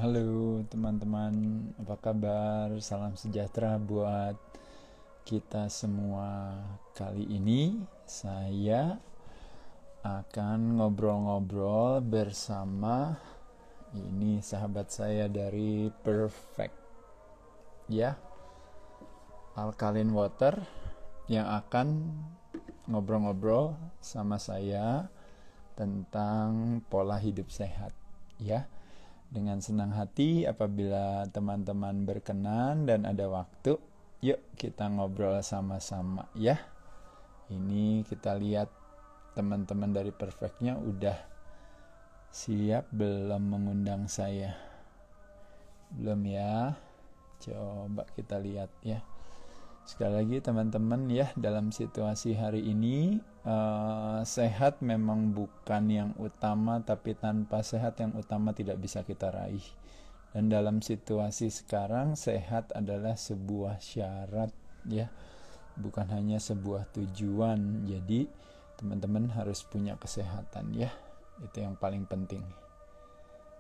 Halo teman-teman, apa kabar? Salam sejahtera buat kita semua. Kali ini saya akan ngobrol-ngobrol bersama ini sahabat saya dari Perfect, ya, Alkaline Water, yang akan ngobrol-ngobrol sama saya tentang pola hidup sehat, ya. Dengan senang hati apabila teman-teman berkenan dan ada waktu, yuk kita ngobrol sama-sama ya. Ini kita lihat teman-teman dari Perfectnya udah siap belum mengundang saya? Belum ya? Coba kita lihat ya. Sekali lagi teman-teman ya, dalam situasi hari ini sehat memang bukan yang utama, tapi tanpa sehat yang utama tidak bisa kita raih. Dan dalam situasi sekarang sehat adalah sebuah syarat ya, bukan hanya sebuah tujuan. Jadi teman-teman harus punya kesehatan ya, itu yang paling penting.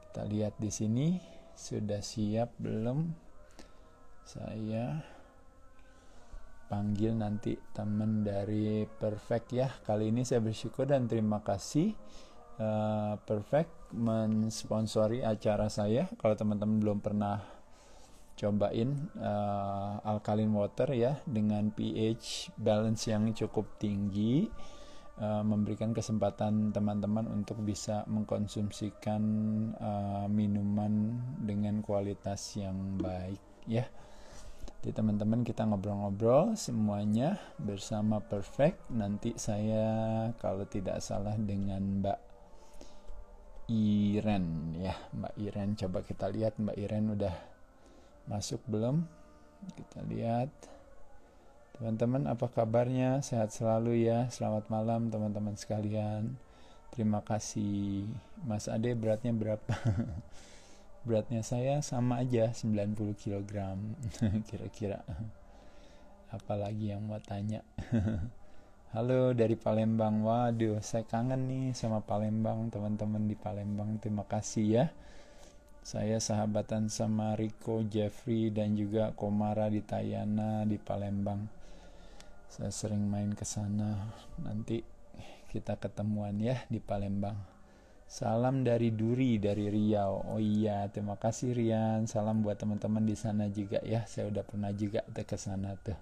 Kita lihat di sini sudah siap belum? Saya panggil nanti teman dari Perfect ya. Kali ini saya bersyukur dan terima kasih Perfect mensponsori acara saya. Kalau teman-teman belum pernah cobain Alkaline Water ya, dengan pH balance yang cukup tinggi, memberikan kesempatan teman-teman untuk bisa mengkonsumsikan minuman dengan kualitas yang baik ya. Jadi teman-teman kita ngobrol-ngobrol semuanya bersama Perfect. Nanti saya kalau tidak salah dengan Mbak Iren ya. Mbak Iren, coba kita lihat Mbak Iren udah masuk belum? Kita lihat. Teman-teman apa kabarnya? Sehat selalu ya. Selamat malam teman-teman sekalian. Terima kasih. Mas Ade beratnya berapa? Beratnya saya sama aja 90 kg kira-kira. Apalagi yang mau tanya? Halo dari Palembang. Waduh, saya kangen nih sama Palembang, teman-teman di Palembang. Terima kasih ya. Saya sahabatan sama Rico, Jeffrey, dan juga Komara di Tayana di Palembang. Saya sering main ke sana. Nanti kita ketemuan ya di Palembang. Salam dari Duri, dari Riau. Oh iya, terima kasih Rian. Salam buat teman-teman di sana juga ya. Saya udah pernah juga ke sana tuh.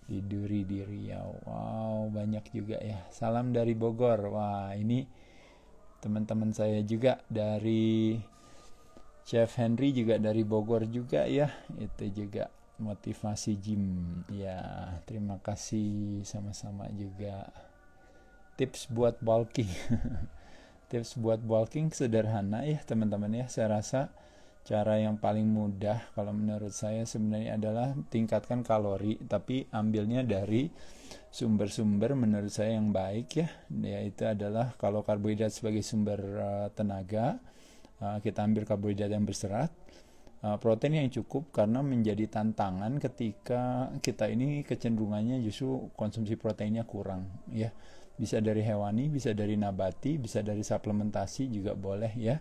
Di Duri di Riau. Wow, banyak juga ya. Salam dari Bogor. Wah, ini teman-teman saya juga dari Chef Henry juga dari Bogor juga ya. Itu juga motivasi gym. Ya, terima kasih sama-sama juga. Tips buat bulking. Tips buat bulking sederhana ya teman-teman ya. Saya rasa cara yang paling mudah kalau menurut saya sebenarnya adalah tingkatkan kalori, tapi ambilnya dari sumber-sumber menurut saya yang baik ya. Yaitu adalah kalau karbohidrat sebagai sumber tenaga, kita ambil karbohidrat yang berserat, protein yang cukup, karena menjadi tantangan ketika kita ini kecenderungannya justru konsumsi proteinnya kurang ya. Bisa dari hewani, bisa dari nabati, bisa dari suplementasi juga boleh ya.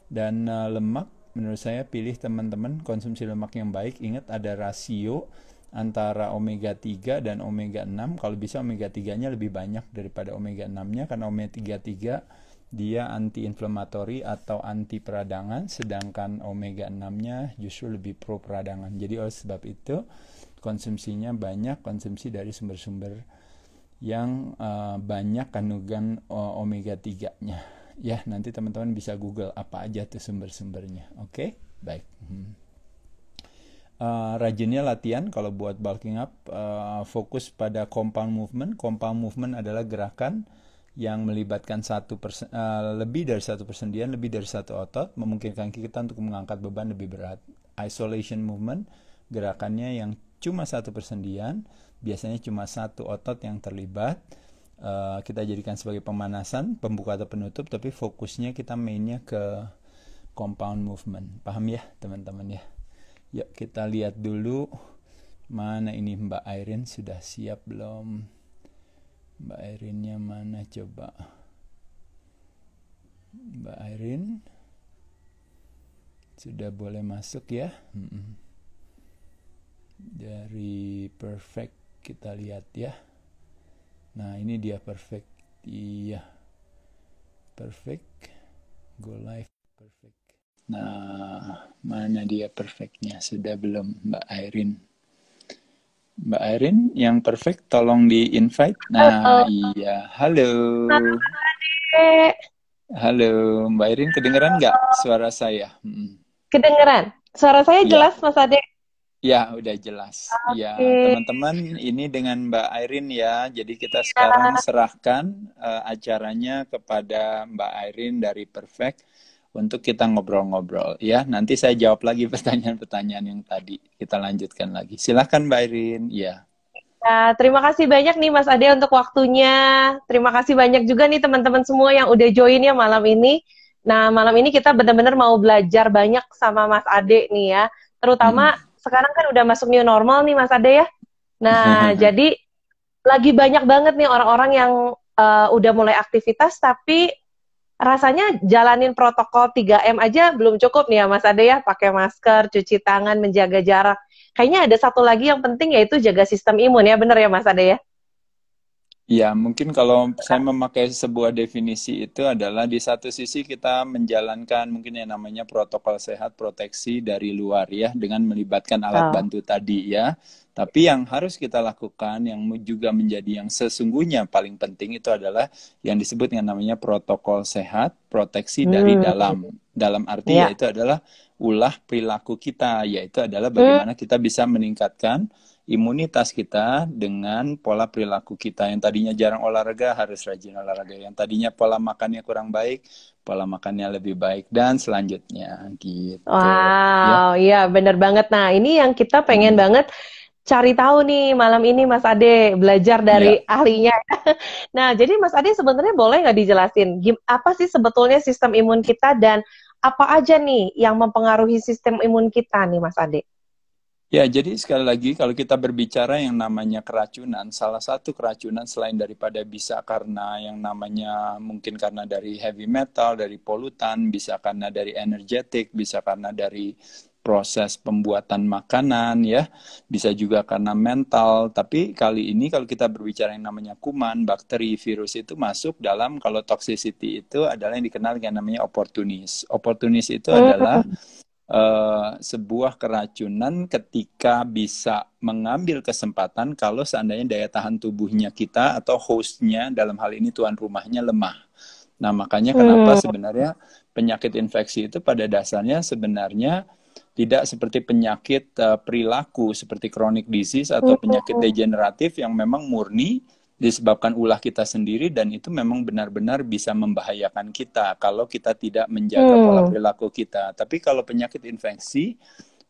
Dan lemak, menurut saya pilih teman-teman konsumsi lemak yang baik. Ingat ada rasio antara omega 3 dan omega 6. Kalau bisa omega 3 nya lebih banyak daripada omega 6 nya, karena omega 3 dia anti-inflammatori atau anti peradangan, sedangkan omega 6 nya justru lebih pro peradangan. Jadi oleh sebab itu konsumsinya banyak, konsumsi dari sumber-sumber yang banyak kandungan omega 3 nya ya. Nanti teman-teman bisa google apa aja tuh sumber-sumbernya. Oke, baik. Rajinnya latihan kalau buat bulking up, fokus pada compound movement. Compound movement adalah gerakan yang melibatkan lebih dari satu persendian, lebih dari satu otot, memungkinkan kita untuk mengangkat beban lebih berat. Isolation movement, gerakannya yang cuma satu persendian, biasanya cuma satu otot yang terlibat. Kita jadikan sebagai pemanasan, pembuka atau penutup, tapi fokusnya kita mainnya ke compound movement. Paham ya teman-teman ya? Yuk kita lihat dulu mana ini Mbak Irene, sudah siap belum? Mbak Irene-nya mana coba? Mbak Irene Sudah boleh masuk ya. Dari perfect kita lihat ya. Nah, ini dia perfect. Iya. Perfect. Go live perfect. Nah, mana dia perfectnya? Sudah belum, Mbak Airin? Mbak Airin yang perfect tolong di invite. Nah, iya. Halo. Halo, Mbak Airin, kedengeran nggak suara saya? Kedengeran? Suara saya Ya, jelas, Mas Ade? ya udah jelas. Ya, Oke. teman-teman, ini dengan Mbak Airin ya. Jadi kita sekarang serahkan acaranya kepada Mbak Airin dari Perfect untuk kita ngobrol-ngobrol ya. Nanti saya jawab lagi pertanyaan-pertanyaan yang tadi. Kita lanjutkan lagi. Silahkan Mbak Airin. Ya. Ya, terima kasih banyak nih Mas Ade untuk waktunya. Terima kasih banyak juga nih teman-teman semua yang udah join ya malam ini. Nah, malam ini kita benar-benar mau belajar banyak sama Mas Ade nih ya. Terutama sekarang kan udah masuk new normal nih Mas Ade ya. Nah, jadi lagi banyak banget nih orang-orang yang udah mulai aktivitas tapi rasanya jalanin protokol 3M aja belum cukup nih ya Mas Ade ya, pakai masker, cuci tangan, menjaga jarak. Kayaknya ada satu lagi yang penting yaitu jaga sistem imun ya, bener ya Mas Ade ya? Ya, mungkin kalau saya memakai sebuah definisi itu adalah di satu sisi kita menjalankan mungkin yang namanya protokol sehat proteksi dari luar ya dengan melibatkan alat Oh. bantu tadi ya. Tapi yang harus kita lakukan yang juga menjadi yang sesungguhnya paling penting itu adalah yang disebut dengan namanya protokol sehat proteksi dari dalam. Dalam arti Ya. yaitu adalah ulah perilaku kita, yaitu adalah Hmm. bagaimana kita bisa meningkatkan imunitas kita dengan pola perilaku kita. Yang tadinya jarang olahraga harus rajin olahraga. Yang tadinya pola makannya kurang baik, pola makannya lebih baik dan selanjutnya gitu. Ya. Wow, iya bener banget. Nah, ini yang kita pengen banget cari tahu nih malam ini Mas Ade, belajar Ya. dari ahlinya. Nah, jadi Mas Ade sebenarnya boleh nggak dijelasin apa sih sebetulnya sistem imun kita dan apa aja nih yang mempengaruhi sistem imun kita nih Mas Ade? Ya, jadi sekali lagi kalau kita berbicara yang namanya keracunan, salah satu keracunan selain daripada bisa karena yang namanya mungkin karena dari heavy metal, dari polutan, bisa karena dari energetik, bisa karena dari proses pembuatan makanan ya, bisa juga karena mental. Tapi kali ini kalau kita berbicara yang namanya kuman, bakteri, virus itu masuk dalam kalau toxicity itu adalah yang dikenal dengan namanya opportunis. Opportunis itu adalah sebuah keracunan ketika bisa mengambil kesempatan kalau seandainya daya tahan tubuhnya kita atau hostnya dalam hal ini tuan rumahnya lemah. Nah, makanya kenapa sebenarnya penyakit infeksi itu pada dasarnya sebenarnya tidak seperti penyakit perilaku seperti chronic disease atau penyakit degeneratif yang memang murni disebabkan ulah kita sendiri dan itu memang benar-benar bisa membahayakan kita kalau kita tidak menjaga pola perilaku kita. Tapi kalau penyakit infeksi,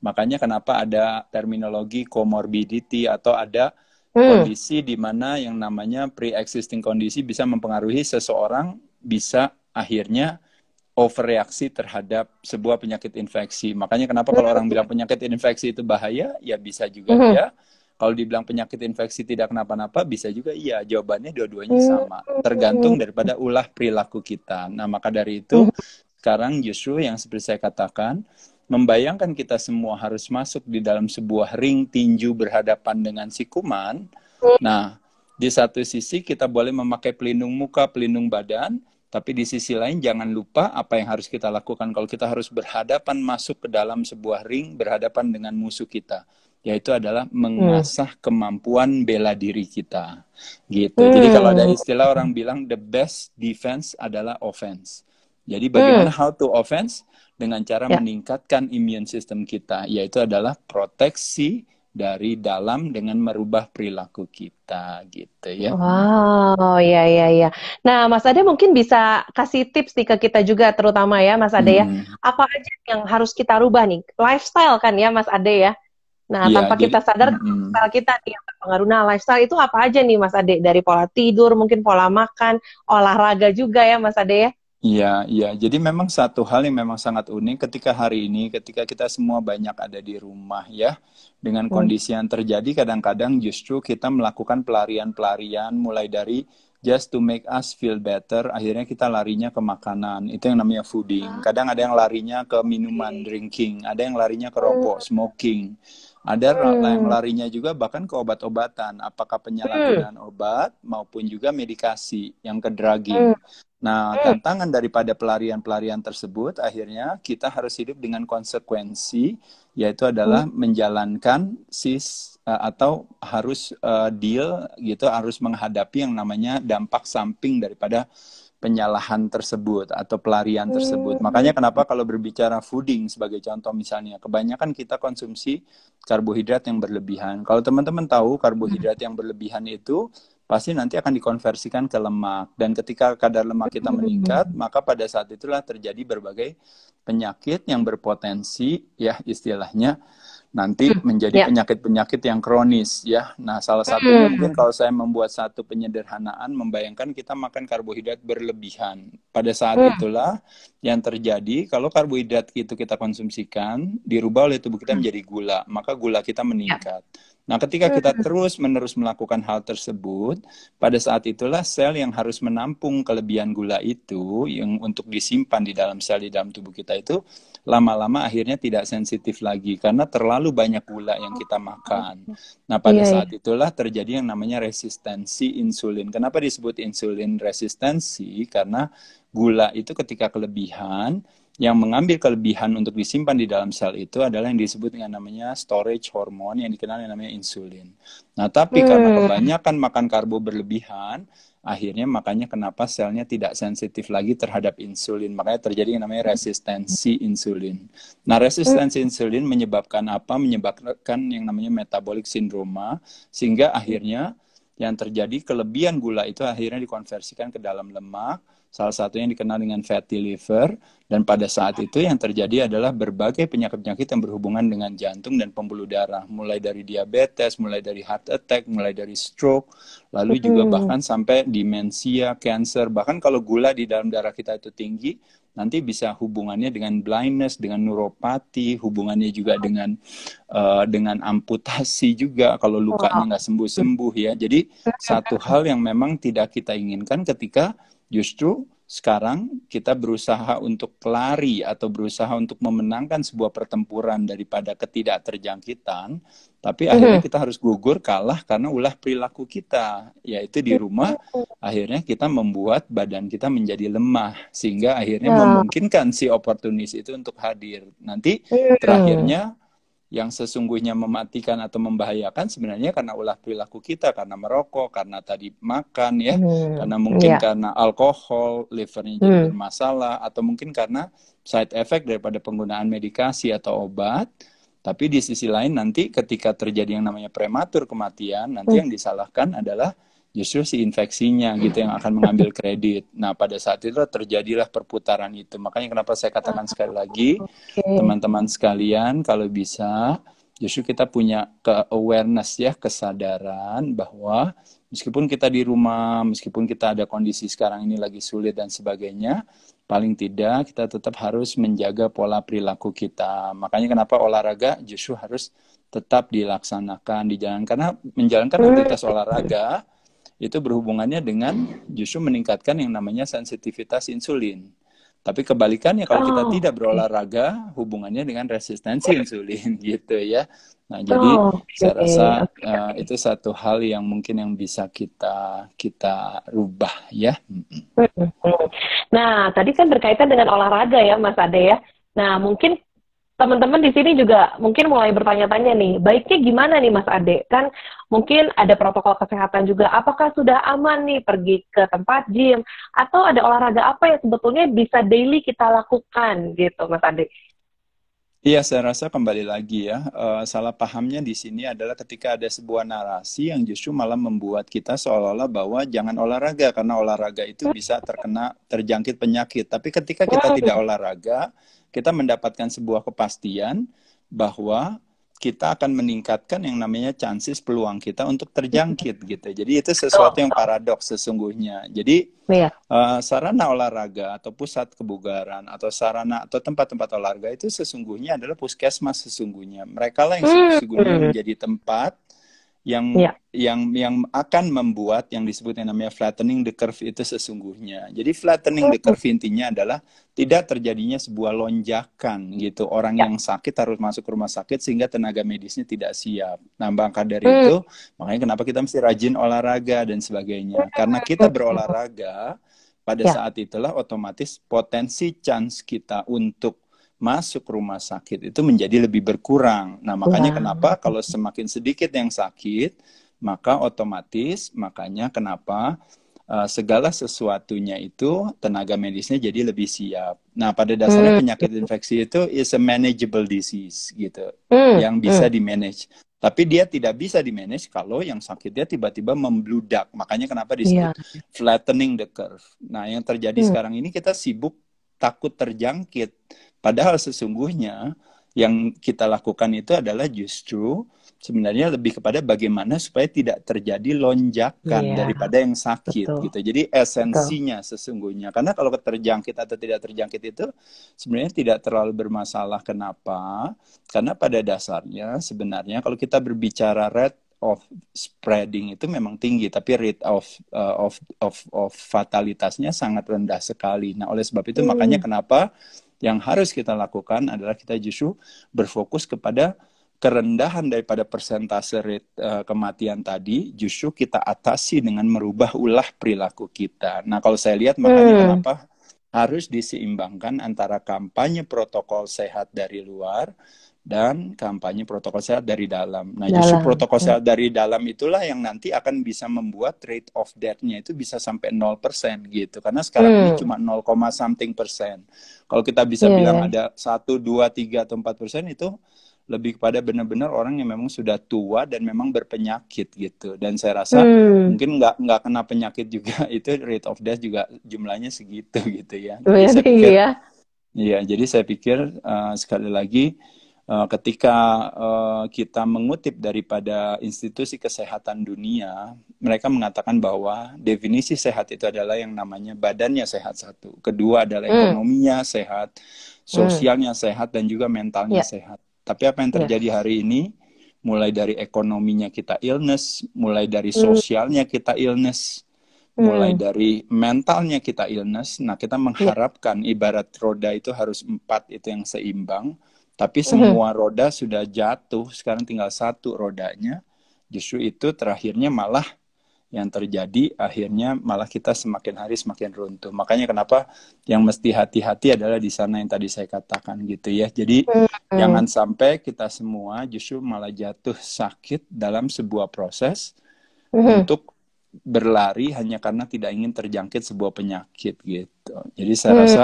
makanya kenapa ada terminologi comorbidity atau ada kondisi di mana yang namanya pre-existing kondisi bisa mempengaruhi seseorang bisa akhirnya overreaksi terhadap sebuah penyakit infeksi. Makanya kenapa kalau orang bilang penyakit infeksi itu bahaya, ya bisa juga iya. Kalau dibilang penyakit infeksi tidak kenapa-napa, bisa juga iya. Jawabannya dua-duanya sama. Tergantung daripada ulah perilaku kita. Nah, maka dari itu, sekarang justru yang seperti saya katakan, membayangkan kita semua harus masuk di dalam sebuah ring tinju berhadapan dengan si kuman. Nah, di satu sisi kita boleh memakai pelindung muka, pelindung badan, tapi di sisi lain jangan lupa apa yang harus kita lakukan kalau kita harus berhadapan masuk ke dalam sebuah ring berhadapan dengan musuh kita, yaitu adalah mengasah kemampuan bela diri kita. Gitu. Jadi kalau ada istilah orang bilang the best defense adalah offense. Jadi bagaimana how to offense? Dengan cara Ya. meningkatkan immune system kita, yaitu adalah proteksi dari dalam dengan merubah perilaku kita gitu ya. Wow, ya ya ya. Nah, Mas Ade mungkin bisa kasih tips nih ke kita juga terutama ya Mas Ade ya. Apa aja yang harus kita rubah nih? Lifestyle kan ya Mas Ade ya. Nah, Iya, tanpa jadi kita sadar lifestyle kita nih yang berpengaruh. Nah, lifestyle itu apa aja nih Mas Ade? Dari pola tidur, mungkin pola makan, olahraga juga ya Mas Ade ya. iya, iya. Jadi memang satu hal yang memang sangat unik ketika hari ini, ketika kita semua banyak ada di rumah ya, dengan kondisi yang terjadi kadang-kadang justru kita melakukan pelarian-pelarian mulai dari just to make us feel better, akhirnya kita larinya ke makanan. Itu yang namanya fooding. Kadang ada yang larinya ke minuman, drinking. Ada yang larinya ke rokok, smoking. Ada yang larinya juga bahkan ke obat-obatan. Apakah penyalahgunaan obat maupun juga medikasi yang ke drugging. Nah, tantangan daripada pelarian-pelarian tersebut, akhirnya kita harus hidup dengan konsekuensi, yaitu adalah menjalankan atau harus deal gitu, harus menghadapi yang namanya dampak samping daripada penyalahan tersebut atau pelarian tersebut. Makanya kenapa kalau berbicara fooding sebagai contoh misalnya, kebanyakan kita konsumsi karbohidrat yang berlebihan. Kalau teman-teman tahu karbohidrat yang berlebihan itu pasti nanti akan dikonversikan ke lemak. Dan ketika kadar lemak kita meningkat, maka pada saat itulah terjadi berbagai penyakit yang berpotensi, ya istilahnya, nanti menjadi penyakit-penyakit yang kronis, ya. Nah, salah satunya mungkin kalau saya membuat satu penyederhanaan, membayangkan kita makan karbohidrat berlebihan. Pada saat itulah yang terjadi, kalau karbohidrat itu kita konsumsikan, dirubah oleh tubuh kita menjadi gula, maka gula kita meningkat. Nah, ketika kita terus-menerus melakukan hal tersebut, pada saat itulah sel yang harus menampung kelebihan gula itu, yang untuk disimpan di dalam sel di dalam tubuh kita itu, lama-lama akhirnya tidak sensitif lagi, karena terlalu banyak gula yang kita makan. Nah, pada saat itulah terjadi yang namanya resistensi insulin. Kenapa disebut insulin resistensi? Karena gula itu ketika kelebihan, yang mengambil kelebihan untuk disimpan di dalam sel itu adalah yang disebut dengan namanya storage hormone yang dikenal yang namanya insulin. Nah, tapi karena kebanyakan makan karbo berlebihan, akhirnya makanya kenapa selnya tidak sensitif lagi terhadap insulin. Makanya terjadi yang namanya resistensi insulin. Nah, resistensi insulin menyebabkan apa? Menyebabkan yang namanya metabolic syndrome, sehingga akhirnya yang terjadi kelebihan gula itu akhirnya dikonversikan ke dalam lemak. Salah satunya yang dikenal dengan fatty liver, dan pada saat itu yang terjadi adalah berbagai penyakit-penyakit yang berhubungan dengan jantung dan pembuluh darah, mulai dari diabetes, mulai dari heart attack, mulai dari stroke, lalu juga bahkan sampai demensia, cancer. Bahkan kalau gula di dalam darah kita itu tinggi, nanti bisa hubungannya dengan blindness, dengan neuropati, hubungannya juga dengan amputasi juga kalau lukanya nggak sembuh-sembuh, ya. Jadi satu hal yang memang tidak kita inginkan ketika justru sekarang kita berusaha untuk lari atau berusaha untuk memenangkan sebuah pertempuran daripada ketidakterjangkitan, tapi akhirnya kita harus gugur kalah karena ulah perilaku kita, yaitu di rumah akhirnya kita membuat badan kita menjadi lemah, sehingga akhirnya memungkinkan si oportunis itu untuk hadir. Nanti terakhirnya yang sesungguhnya mematikan atau membahayakan sebenarnya karena ulah perilaku kita, karena merokok, karena tadi makan, ya, karena mungkin karena alkohol, livernya jadi bermasalah, atau mungkin karena side effect daripada penggunaan medikasi atau obat. Tapi di sisi lain nanti ketika terjadi yang namanya prematur kematian, nanti yang disalahkan adalah justru si infeksinya gitu yang akan mengambil kredit. Nah, pada saat itu terjadilah perputaran itu. Makanya kenapa saya katakan sekali lagi, teman-teman sekalian, kalau bisa justru kita punya ke-awareness, ya, kesadaran bahwa meskipun kita di rumah, meskipun kita ada kondisi sekarang ini lagi sulit dan sebagainya, paling tidak kita tetap harus menjaga pola perilaku kita. Makanya kenapa olahraga justru harus tetap dilaksanakan, dijalankan. Karena menjalankan aktivitas olahraga itu berhubungannya dengan justru meningkatkan yang namanya sensitivitas insulin. Tapi kebalikannya kalau kita tidak berolahraga, hubungannya dengan resistensi insulin gitu, ya. Nah, jadi saya rasa itu satu hal yang mungkin yang bisa kita rubah, ya. Nah, tadi kan berkaitan dengan olahraga, ya, Mas Ade, ya. Nah, mungkin teman-teman di sini juga mungkin mulai bertanya-tanya nih, baiknya gimana nih Mas Ade? Kan mungkin ada protokol kesehatan juga, apakah sudah aman nih pergi ke tempat gym? Atau ada olahraga apa yang sebetulnya bisa daily kita lakukan gitu, Mas Ade? Iya, saya rasa kembali lagi, ya, salah pahamnya di sini adalah ketika ada sebuah narasi yang justru malah membuat kita seolah-olah bahwa jangan olahraga, karena olahraga itu bisa terjangkit penyakit. Tapi ketika kita tidak olahraga, kita mendapatkan sebuah kepastian bahwa kita akan meningkatkan yang namanya chances, peluang kita untuk terjangkit gitu. Jadi itu sesuatu yang paradoks sesungguhnya. Jadi sarana olahraga atau pusat kebugaran atau sarana atau tempat-tempat olahraga itu sesungguhnya adalah puskesmas sesungguhnya. Mereka lah yang sesungguhnya menjadi tempat yang Iya. yang akan membuat yang disebut yang namanya flattening the curve itu sesungguhnya. Jadi flattening the curve intinya adalah tidak terjadinya sebuah lonjakan gitu. Orang Ya. yang sakit harus masuk ke rumah sakit sehingga tenaga medisnya tidak siap. Nah, maka dari Hmm. itu, makanya kenapa kita mesti rajin olahraga dan sebagainya. Karena kita berolahraga, pada Ya. saat itulah otomatis potensi chance kita untuk masuk rumah sakit itu menjadi lebih berkurang. Nah, makanya kenapa Kurang. kalau semakin sedikit yang sakit, maka otomatis makanya kenapa segala sesuatunya itu tenaga medisnya jadi lebih siap. Nah, pada dasarnya Hmm. penyakit infeksi itu is a manageable disease gitu, Hmm. yang bisa di-manage. Tapi dia tidak bisa di-manage kalau yang sakitnya tiba-tiba membludak. Makanya kenapa Iya. disebut flattening the curve. Nah, yang terjadi Hmm. sekarang ini kita sibuk takut terjangkit. Padahal sesungguhnya yang kita lakukan itu adalah justru sebenarnya lebih kepada bagaimana supaya tidak terjadi lonjakan Iya, daripada yang sakit betul. gitu. Jadi Betul. esensinya sesungguhnya. Karena kalau terjangkit atau tidak terjangkit itu sebenarnya tidak terlalu bermasalah. Kenapa? Karena pada dasarnya sebenarnya kalau kita berbicara rate of spreading itu memang tinggi, tapi rate of fatalitasnya sangat rendah sekali. Nah, oleh sebab itu makanya kenapa yang harus kita lakukan adalah kita justru berfokus kepada kerendahan daripada persentase rate kematian tadi, justru kita atasi dengan merubah ulah perilaku kita. Nah, kalau saya lihat makanya kenapa harus diseimbangkan antara kampanye protokol sehat dari luar dan kampanye protokol sehat dari dalam. Nah, justru protokol sehat dari dalam itulah yang nanti akan bisa membuat rate of death-nya itu bisa sampai 0% gitu. Karena sekarang ini cuma 0, something persen. Kalau kita bisa bilang ada 1, 2, 3, atau 4% itu lebih kepada benar-benar orang yang memang sudah tua dan memang berpenyakit gitu. Dan saya rasa mungkin nggak kena penyakit juga itu rate of death juga jumlahnya segitu gitu ya. Jadi saya pikir, ya, jadi saya pikir sekali lagi ketika kita mengutip daripada institusi kesehatan dunia, mereka mengatakan bahwa definisi sehat itu adalah yang namanya badannya sehat satu, kedua adalah ekonominya sehat, sosialnya sehat, dan juga mentalnya sehat. Tapi apa yang terjadi hari ini, mulai dari ekonominya kita illness, mulai dari sosialnya kita illness, mulai dari mentalnya kita illness. Nah, kita mengharapkan ibarat roda itu harus 4 itu yang seimbang. Tapi semua roda sudah jatuh, sekarang tinggal satu rodanya. Justru itu terakhirnya malah yang terjadi, akhirnya malah kita semakin hari semakin runtuh. Makanya kenapa yang mesti hati-hati adalah di sana yang tadi saya katakan gitu ya. Jadi jangan sampai kita semua justru malah jatuh sakit dalam sebuah proses untuk berlari hanya karena tidak ingin terjangkit sebuah penyakit gitu. Jadi saya rasa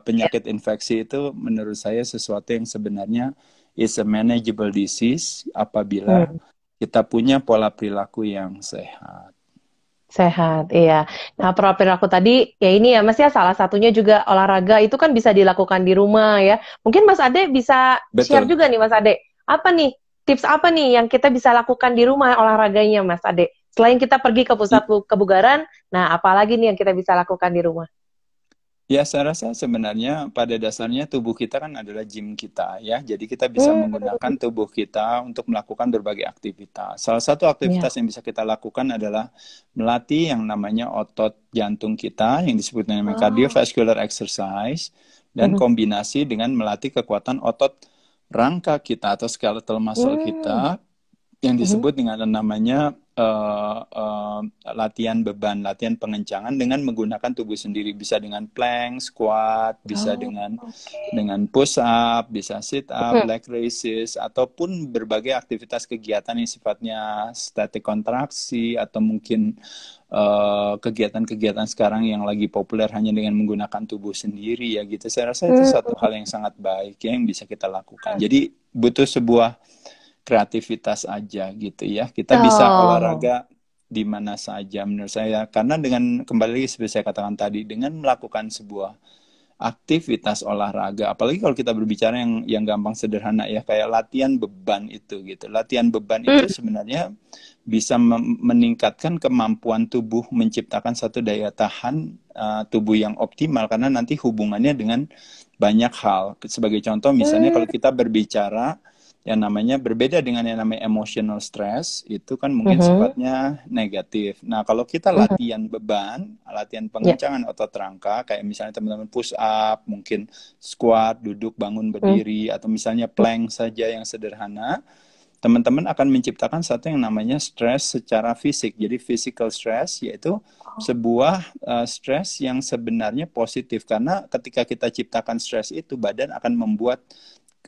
penyakit infeksi itu menurut saya sesuatu yang sebenarnya is a manageable disease apabila kita punya pola perilaku yang sehat. Sehat, iya. Nah, pola perilaku tadi ya ini ya Mas ya, salah satunya juga olahraga itu kan bisa dilakukan di rumah ya. Mungkin Mas Ade bisa share Betul. juga nih Mas Ade. Apa nih tips apa nih yang kita bisa lakukan di rumah olahraganya Mas Ade? Selain kita pergi ke pusat kebugaran, nah apalagi nih yang kita bisa lakukan di rumah? Ya, saya rasa sebenarnya pada dasarnya tubuh kita kan adalah gym kita ya. Jadi kita bisa menggunakan tubuh kita untuk melakukan berbagai aktivitas. Salah satu aktivitas yang bisa kita lakukan adalah melatih yang namanya otot jantung kita yang disebut namanya cardiovascular exercise, dan kombinasi dengan melatih kekuatan otot rangka kita atau skeletal muscle kita yang disebut dengan namanya latihan beban, latihan pengencangan dengan menggunakan tubuh sendiri. Bisa dengan plank, squat, bisa dengan push up, bisa sit up, leg raises, ataupun berbagai aktivitas kegiatan yang sifatnya static kontraksi, atau mungkin kegiatan-kegiatan sekarang yang lagi populer hanya dengan menggunakan tubuh sendiri ya gitu. Saya rasa itu satu hal yang sangat baik ya, yang bisa kita lakukan. Jadi butuh sebuah kreativitas aja gitu ya. Kita bisa olahraga di mana saja menurut saya. Karena dengan, kembali seperti saya katakan tadi, dengan melakukan sebuah aktivitas olahraga, apalagi kalau kita berbicara yang gampang sederhana ya, kayak latihan beban itu gitu. Latihan beban itu sebenarnya bisa meningkatkan kemampuan tubuh menciptakan satu daya tahan tubuh yang optimal, karena nanti hubungannya dengan banyak hal. Sebagai contoh misalnya kalau kita berbicara yang namanya berbeda dengan yang namanya emotional stress, itu kan mungkin Mhm. sifatnya negatif. Nah, kalau kita Mhm. latihan beban, latihan Ya. pengencangan otot rangka, kayak misalnya teman-teman push up, mungkin squat, duduk, bangun, Mhm. berdiri, atau misalnya plank saja yang sederhana, teman-teman akan menciptakan satu yang namanya stres secara fisik. Jadi physical stress yaitu sebuah stres yang sebenarnya positif, karena ketika kita ciptakan stres itu, badan akan membuat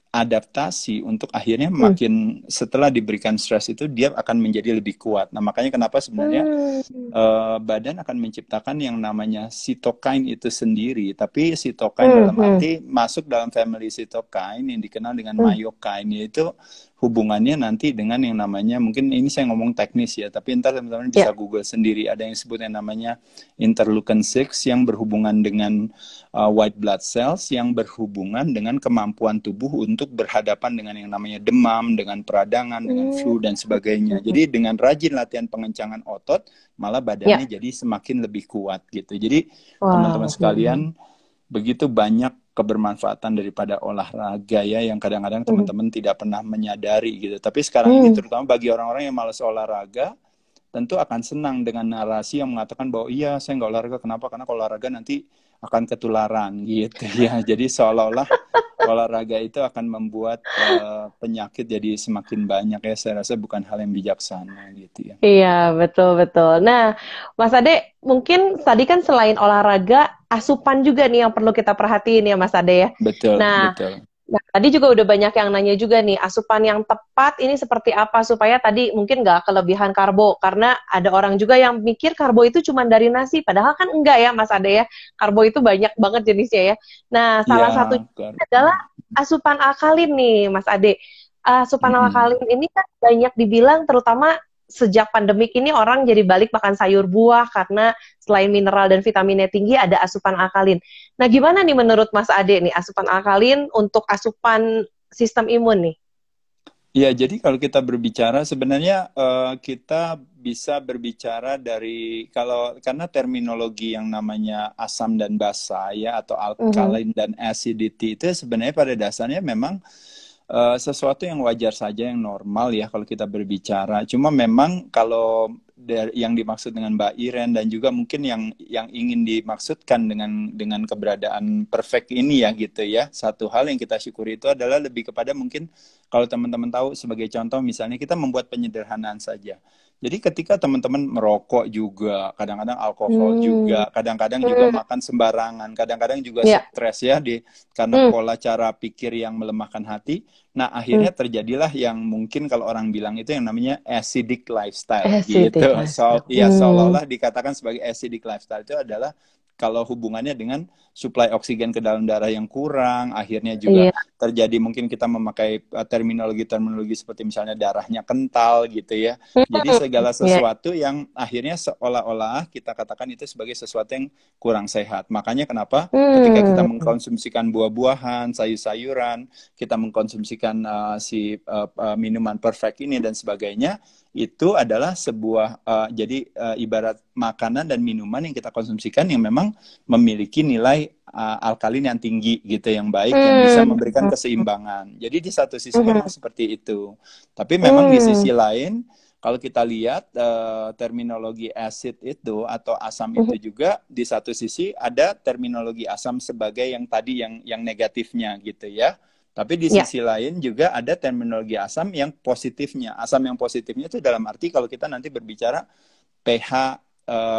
adaptasi untuk akhirnya Mhm. makin setelah diberikan stres itu dia akan menjadi lebih kuat. Nah, makanya kenapa sebenarnya Hmm. badan akan menciptakan yang namanya sitokain itu sendiri. Tapi sitokain Hmm. dalam Hmm. arti masuk dalam family sitokain yang dikenal dengan Hmm. myokain, yaitu hubungannya nanti dengan yang namanya, mungkin ini saya ngomong teknis ya, tapi ntar teman-teman bisa Ya. Google sendiri. Ada yang disebut yang namanya interleukin 6 yang berhubungan dengan white blood cells, yang berhubungan dengan kemampuan tubuh untuk berhadapan dengan yang namanya demam, dengan peradangan, dengan Hmm. flu dan sebagainya. Jadi dengan rajin latihan pengencangan otot, malah badannya Ya. jadi semakin lebih kuat gitu. Jadi teman-teman Wow. Hmm. sekalian, begitu banyak kebermanfaatan daripada olahraga ya, yang kadang-kadang Hmm. teman-teman tidak pernah menyadari gitu. Tapi sekarang ini Hmm. terutama bagi orang-orang yang malas olahraga, tentu akan senang dengan narasi yang mengatakan bahwa iya, saya nggak olahraga. Kenapa? Karena kalau olahraga nanti akan ketularan gitu ya. Jadi seolah-olah olahraga itu akan membuat penyakit jadi semakin banyak ya. Saya rasa bukan hal yang bijaksana gitu ya. Iya, betul betul. Nah, Mas Ade, mungkin tadi kan selain olahraga, asupan juga nih yang perlu kita perhatiin ya, Mas Ade ya. Betul, Nah, betul. Nah, tadi juga udah banyak yang nanya juga nih, asupan yang tepat ini seperti apa supaya tadi mungkin nggak kelebihan karbo. Karena ada orang juga yang mikir karbo itu cuma dari nasi, padahal kan enggak ya Mas Ade ya. Karbo itu banyak banget jenisnya ya. Nah, salah satunya Ya, adalah asupan alkalin nih Mas Ade. Asupan mm-mm. alkalin ini kan banyak dibilang terutama sejak pandemik ini orang jadi balik makan sayur buah karena selain mineral dan vitaminnya tinggi ada asupan alkalin. Nah, gimana nih menurut Mas Ade nih asupan alkalin untuk asupan sistem imun nih? Ya, jadi kalau kita berbicara sebenarnya kita bisa berbicara dari, kalau karena terminologi yang namanya asam dan basa ya, atau Mhm. alkaline dan acidity, itu sebenarnya pada dasarnya memang sesuatu yang wajar saja, yang normal ya kalau kita berbicara. Cuma memang kalau yang dimaksud dengan Mbak Iren, dan juga mungkin yang ingin dimaksudkan dengan keberadaan perfect ini ya gitu ya. Satu hal yang kita syukuri itu adalah lebih kepada, mungkin kalau teman-teman tahu, sebagai contoh misalnya kita membuat penyederhanaan saja. Jadi ketika teman-teman merokok juga, kadang-kadang alkohol Hmm. juga, kadang-kadang juga Hmm. makan sembarangan, kadang-kadang juga Ya. stres ya, karena Hmm. pola cara pikir yang melemahkan hati. Nah, Hmm. akhirnya terjadilah yang mungkin kalau orang bilang itu yang namanya acidic lifestyle Acidic gitu. lifestyle. Ya, Hmm. seolah-olah dikatakan sebagai acidic lifestyle itu adalah kalau hubungannya dengan suplai oksigen ke dalam darah yang kurang, akhirnya juga Iya. terjadi, mungkin kita memakai terminologi-terminologi seperti misalnya darahnya kental gitu ya. Jadi Hmm. segala Iya. sesuatu yang akhirnya seolah-olah kita katakan itu sebagai sesuatu yang kurang sehat. Makanya kenapa ketika kita Hmm. mengkonsumsikan buah-buahan, sayur-sayuran, kita mengkonsumsikan minuman perfect ini dan sebagainya, itu adalah sebuah jadi ibarat makanan dan minuman yang kita konsumsikan yang memang memiliki nilai alkalin yang tinggi gitu, yang baik, yang bisa Hmm. memberikan keseimbangan. Jadi di satu sisi memang Hmm. seperti itu. Tapi memang di Hmm. sisi lain, kalau kita lihat terminologi acid itu atau asam Hmm. itu juga, di satu sisi ada terminologi asam sebagai yang tadi yang negatifnya gitu ya. Tapi di Ya. sisi lain juga ada terminologi asam yang positifnya. Asam yang positifnya itu dalam arti kalau kita nanti berbicara pH,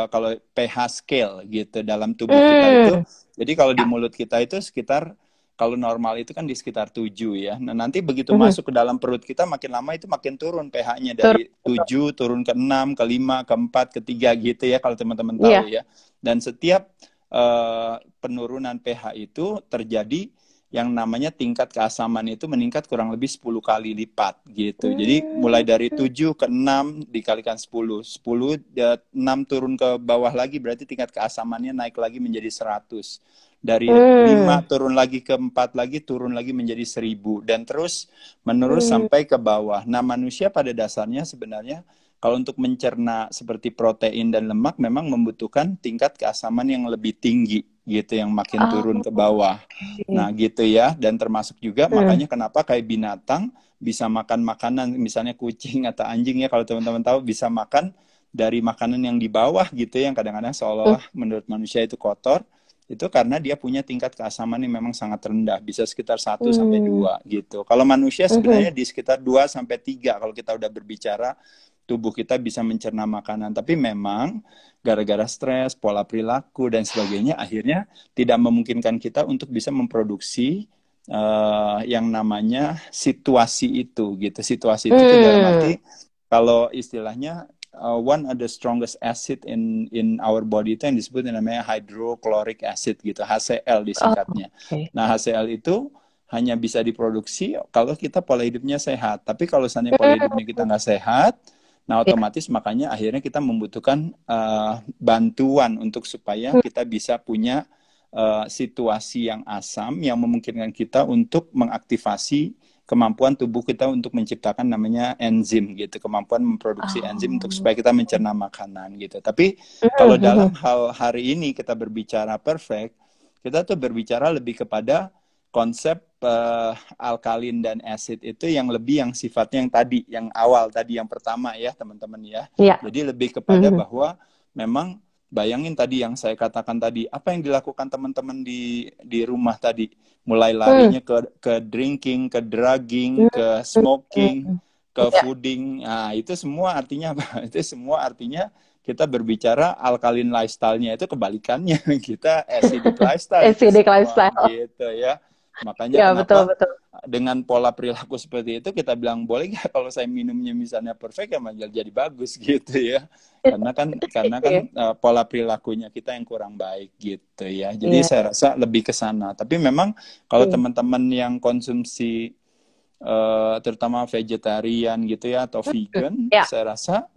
kalau pH scale gitu dalam tubuh kita itu. Hmm. Jadi kalau di mulut kita itu sekitar, kalau normal itu kan di sekitar 7 ya. Nah, nanti begitu Hmm. masuk ke dalam perut kita, makin lama itu makin turun pH-nya, Tur- dari 7 turun ke 6, ke 5, ke 4, ke 3 gitu ya, kalau teman-teman tahu Iya. ya. Dan setiap penurunan pH itu terjadi yang namanya tingkat keasaman itu meningkat kurang lebih 10 kali lipat gitu. Jadi mulai Hmm. dari 7 ke 6 dikalikan 10. 10, 6 turun ke bawah lagi, berarti tingkat keasamannya naik lagi menjadi 100. Dari 5 Hmm. turun lagi ke 4 lagi, turun lagi menjadi 1000. Dan terus menerus Hmm. sampai ke bawah. Nah, manusia pada dasarnya sebenarnya kalau untuk mencerna seperti protein dan lemak memang membutuhkan tingkat keasaman yang lebih tinggi gitu, yang makin turun ke bawah. Nah gitu ya, dan termasuk juga makanya kenapa kayak binatang bisa makan makanan, misalnya kucing atau anjing ya, kalau teman-teman tahu bisa makan dari makanan yang di bawah gitu, yang kadang-kadang seolah-olah menurut manusia itu kotor, itu karena dia punya tingkat keasaman yang memang sangat rendah, bisa sekitar 1 sampai 2 gitu. Kalau manusia sebenarnya di sekitar 2 sampai 3 kalau kita udah berbicara tubuh kita bisa mencerna makanan. Tapi memang gara-gara stres, pola perilaku dan sebagainya, akhirnya tidak memungkinkan kita untuk bisa memproduksi yang namanya situasi itu gitu. Situasi itu dalam arti kalau istilahnya one of the strongest acid in our body itu yang disebut namanya hydrochloric acid gitu, HCl disingkatnya. Nah, HCl itu hanya bisa diproduksi kalau kita pola hidupnya sehat. Tapi kalau seandainya pola hidupnya kita nggak sehat, nah otomatis makanya akhirnya kita membutuhkan bantuan untuk supaya kita bisa punya situasi yang asam yang memungkinkan kita untuk mengaktifasi kemampuan tubuh kita untuk menciptakan namanya enzim gitu, kemampuan memproduksi enzim untuk supaya kita mencerna makanan gitu. Tapi kalau dalam hal hari ini kita berbicara perfect, kita tuh berbicara lebih kepada konsep alkalin dan acid itu yang lebih yang sifatnya yang tadi, yang awal tadi, yang pertama ya teman-teman ya. Jadi lebih kepada bahwa memang bayangin tadi yang saya katakan tadi, apa yang dilakukan teman-teman di rumah tadi, mulai larinya ke drinking, ke drugging, ke smoking, ke fooding. Nah, itu semua artinya apa? Itu semua artinya kita berbicara alkaline lifestyle-nya itu kebalikannya. Kita acidic lifestyle. Acidic lifestyle. Gitu ya. Makanya kenapa dengan pola perilaku seperti itu kita bilang boleh nggak kalau saya minumnya misalnya perfect ya malah jadi bagus gitu ya, karena kan pola perilakunya kita yang kurang baik gitu ya. Jadi saya rasa lebih ke sana. Tapi memang kalau teman-teman yang konsumsi terutama vegetarian gitu ya atau vegan, saya rasa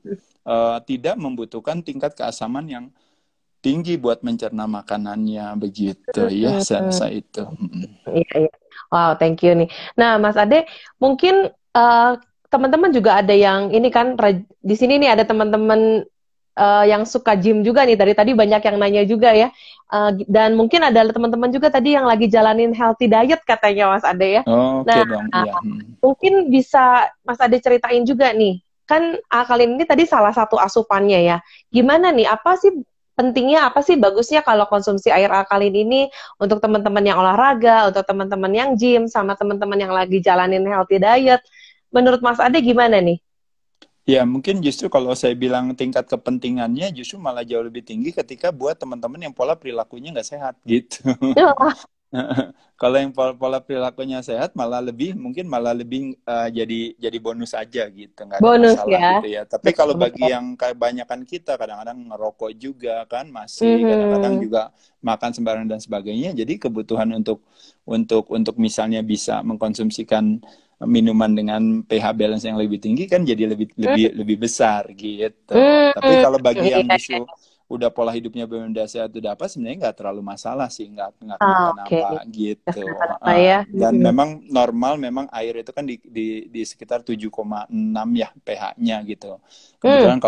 tidak membutuhkan tingkat keasaman yang tinggi buat mencerna makanannya begitu ya, saya rasa itu. Iya. Wow, thank you nih. Nah, Mas Ade, mungkin teman-teman juga ada yang ini kan di sini nih ada teman-teman yang suka gym juga nih. Dari tadi banyak yang nanya juga ya. Dan mungkin ada teman-teman juga tadi yang lagi jalanin healthy diet katanya Mas Ade ya. Oke dong, iya. Mungkin bisa Mas Ade ceritain juga nih. Kan alkalin ini tadi salah satu asupannya ya. Gimana nih? Apa sih pentingnya, apa sih bagusnya kalau konsumsi air alkalin ini untuk teman-teman yang olahraga, untuk teman-teman yang gym, sama teman-teman yang lagi jalanin healthy diet? Menurut Mas Ade gimana nih? Ya, mungkin justru kalau saya bilang tingkat kepentingannya justru malah jauh lebih tinggi ketika buat teman-teman yang pola perilakunya nggak sehat gitu. Kalau yang pola perilakunya sehat malah lebih jadi bonus aja gitu, nggak ada bonus, masalah ya. gitu ya. Tapi kalau bagi yang kebanyakan kita kadang-kadang ngerokok juga kan, masih kadang-kadang juga makan sembarangan dan sebagainya. Jadi kebutuhan untuk misalnya bisa mengkonsumsikan minuman dengan pH balance yang lebih tinggi kan jadi lebih besar gitu. Tapi kalau bagi yang justru udah pola hidupnya benar sehat udah apa, sebenarnya nggak terlalu masalah sih, nggak kenapa-napa gitu. Dan memang normal, memang air itu kan di sekitar 7,6 ya pH-nya gitu. Kebetulan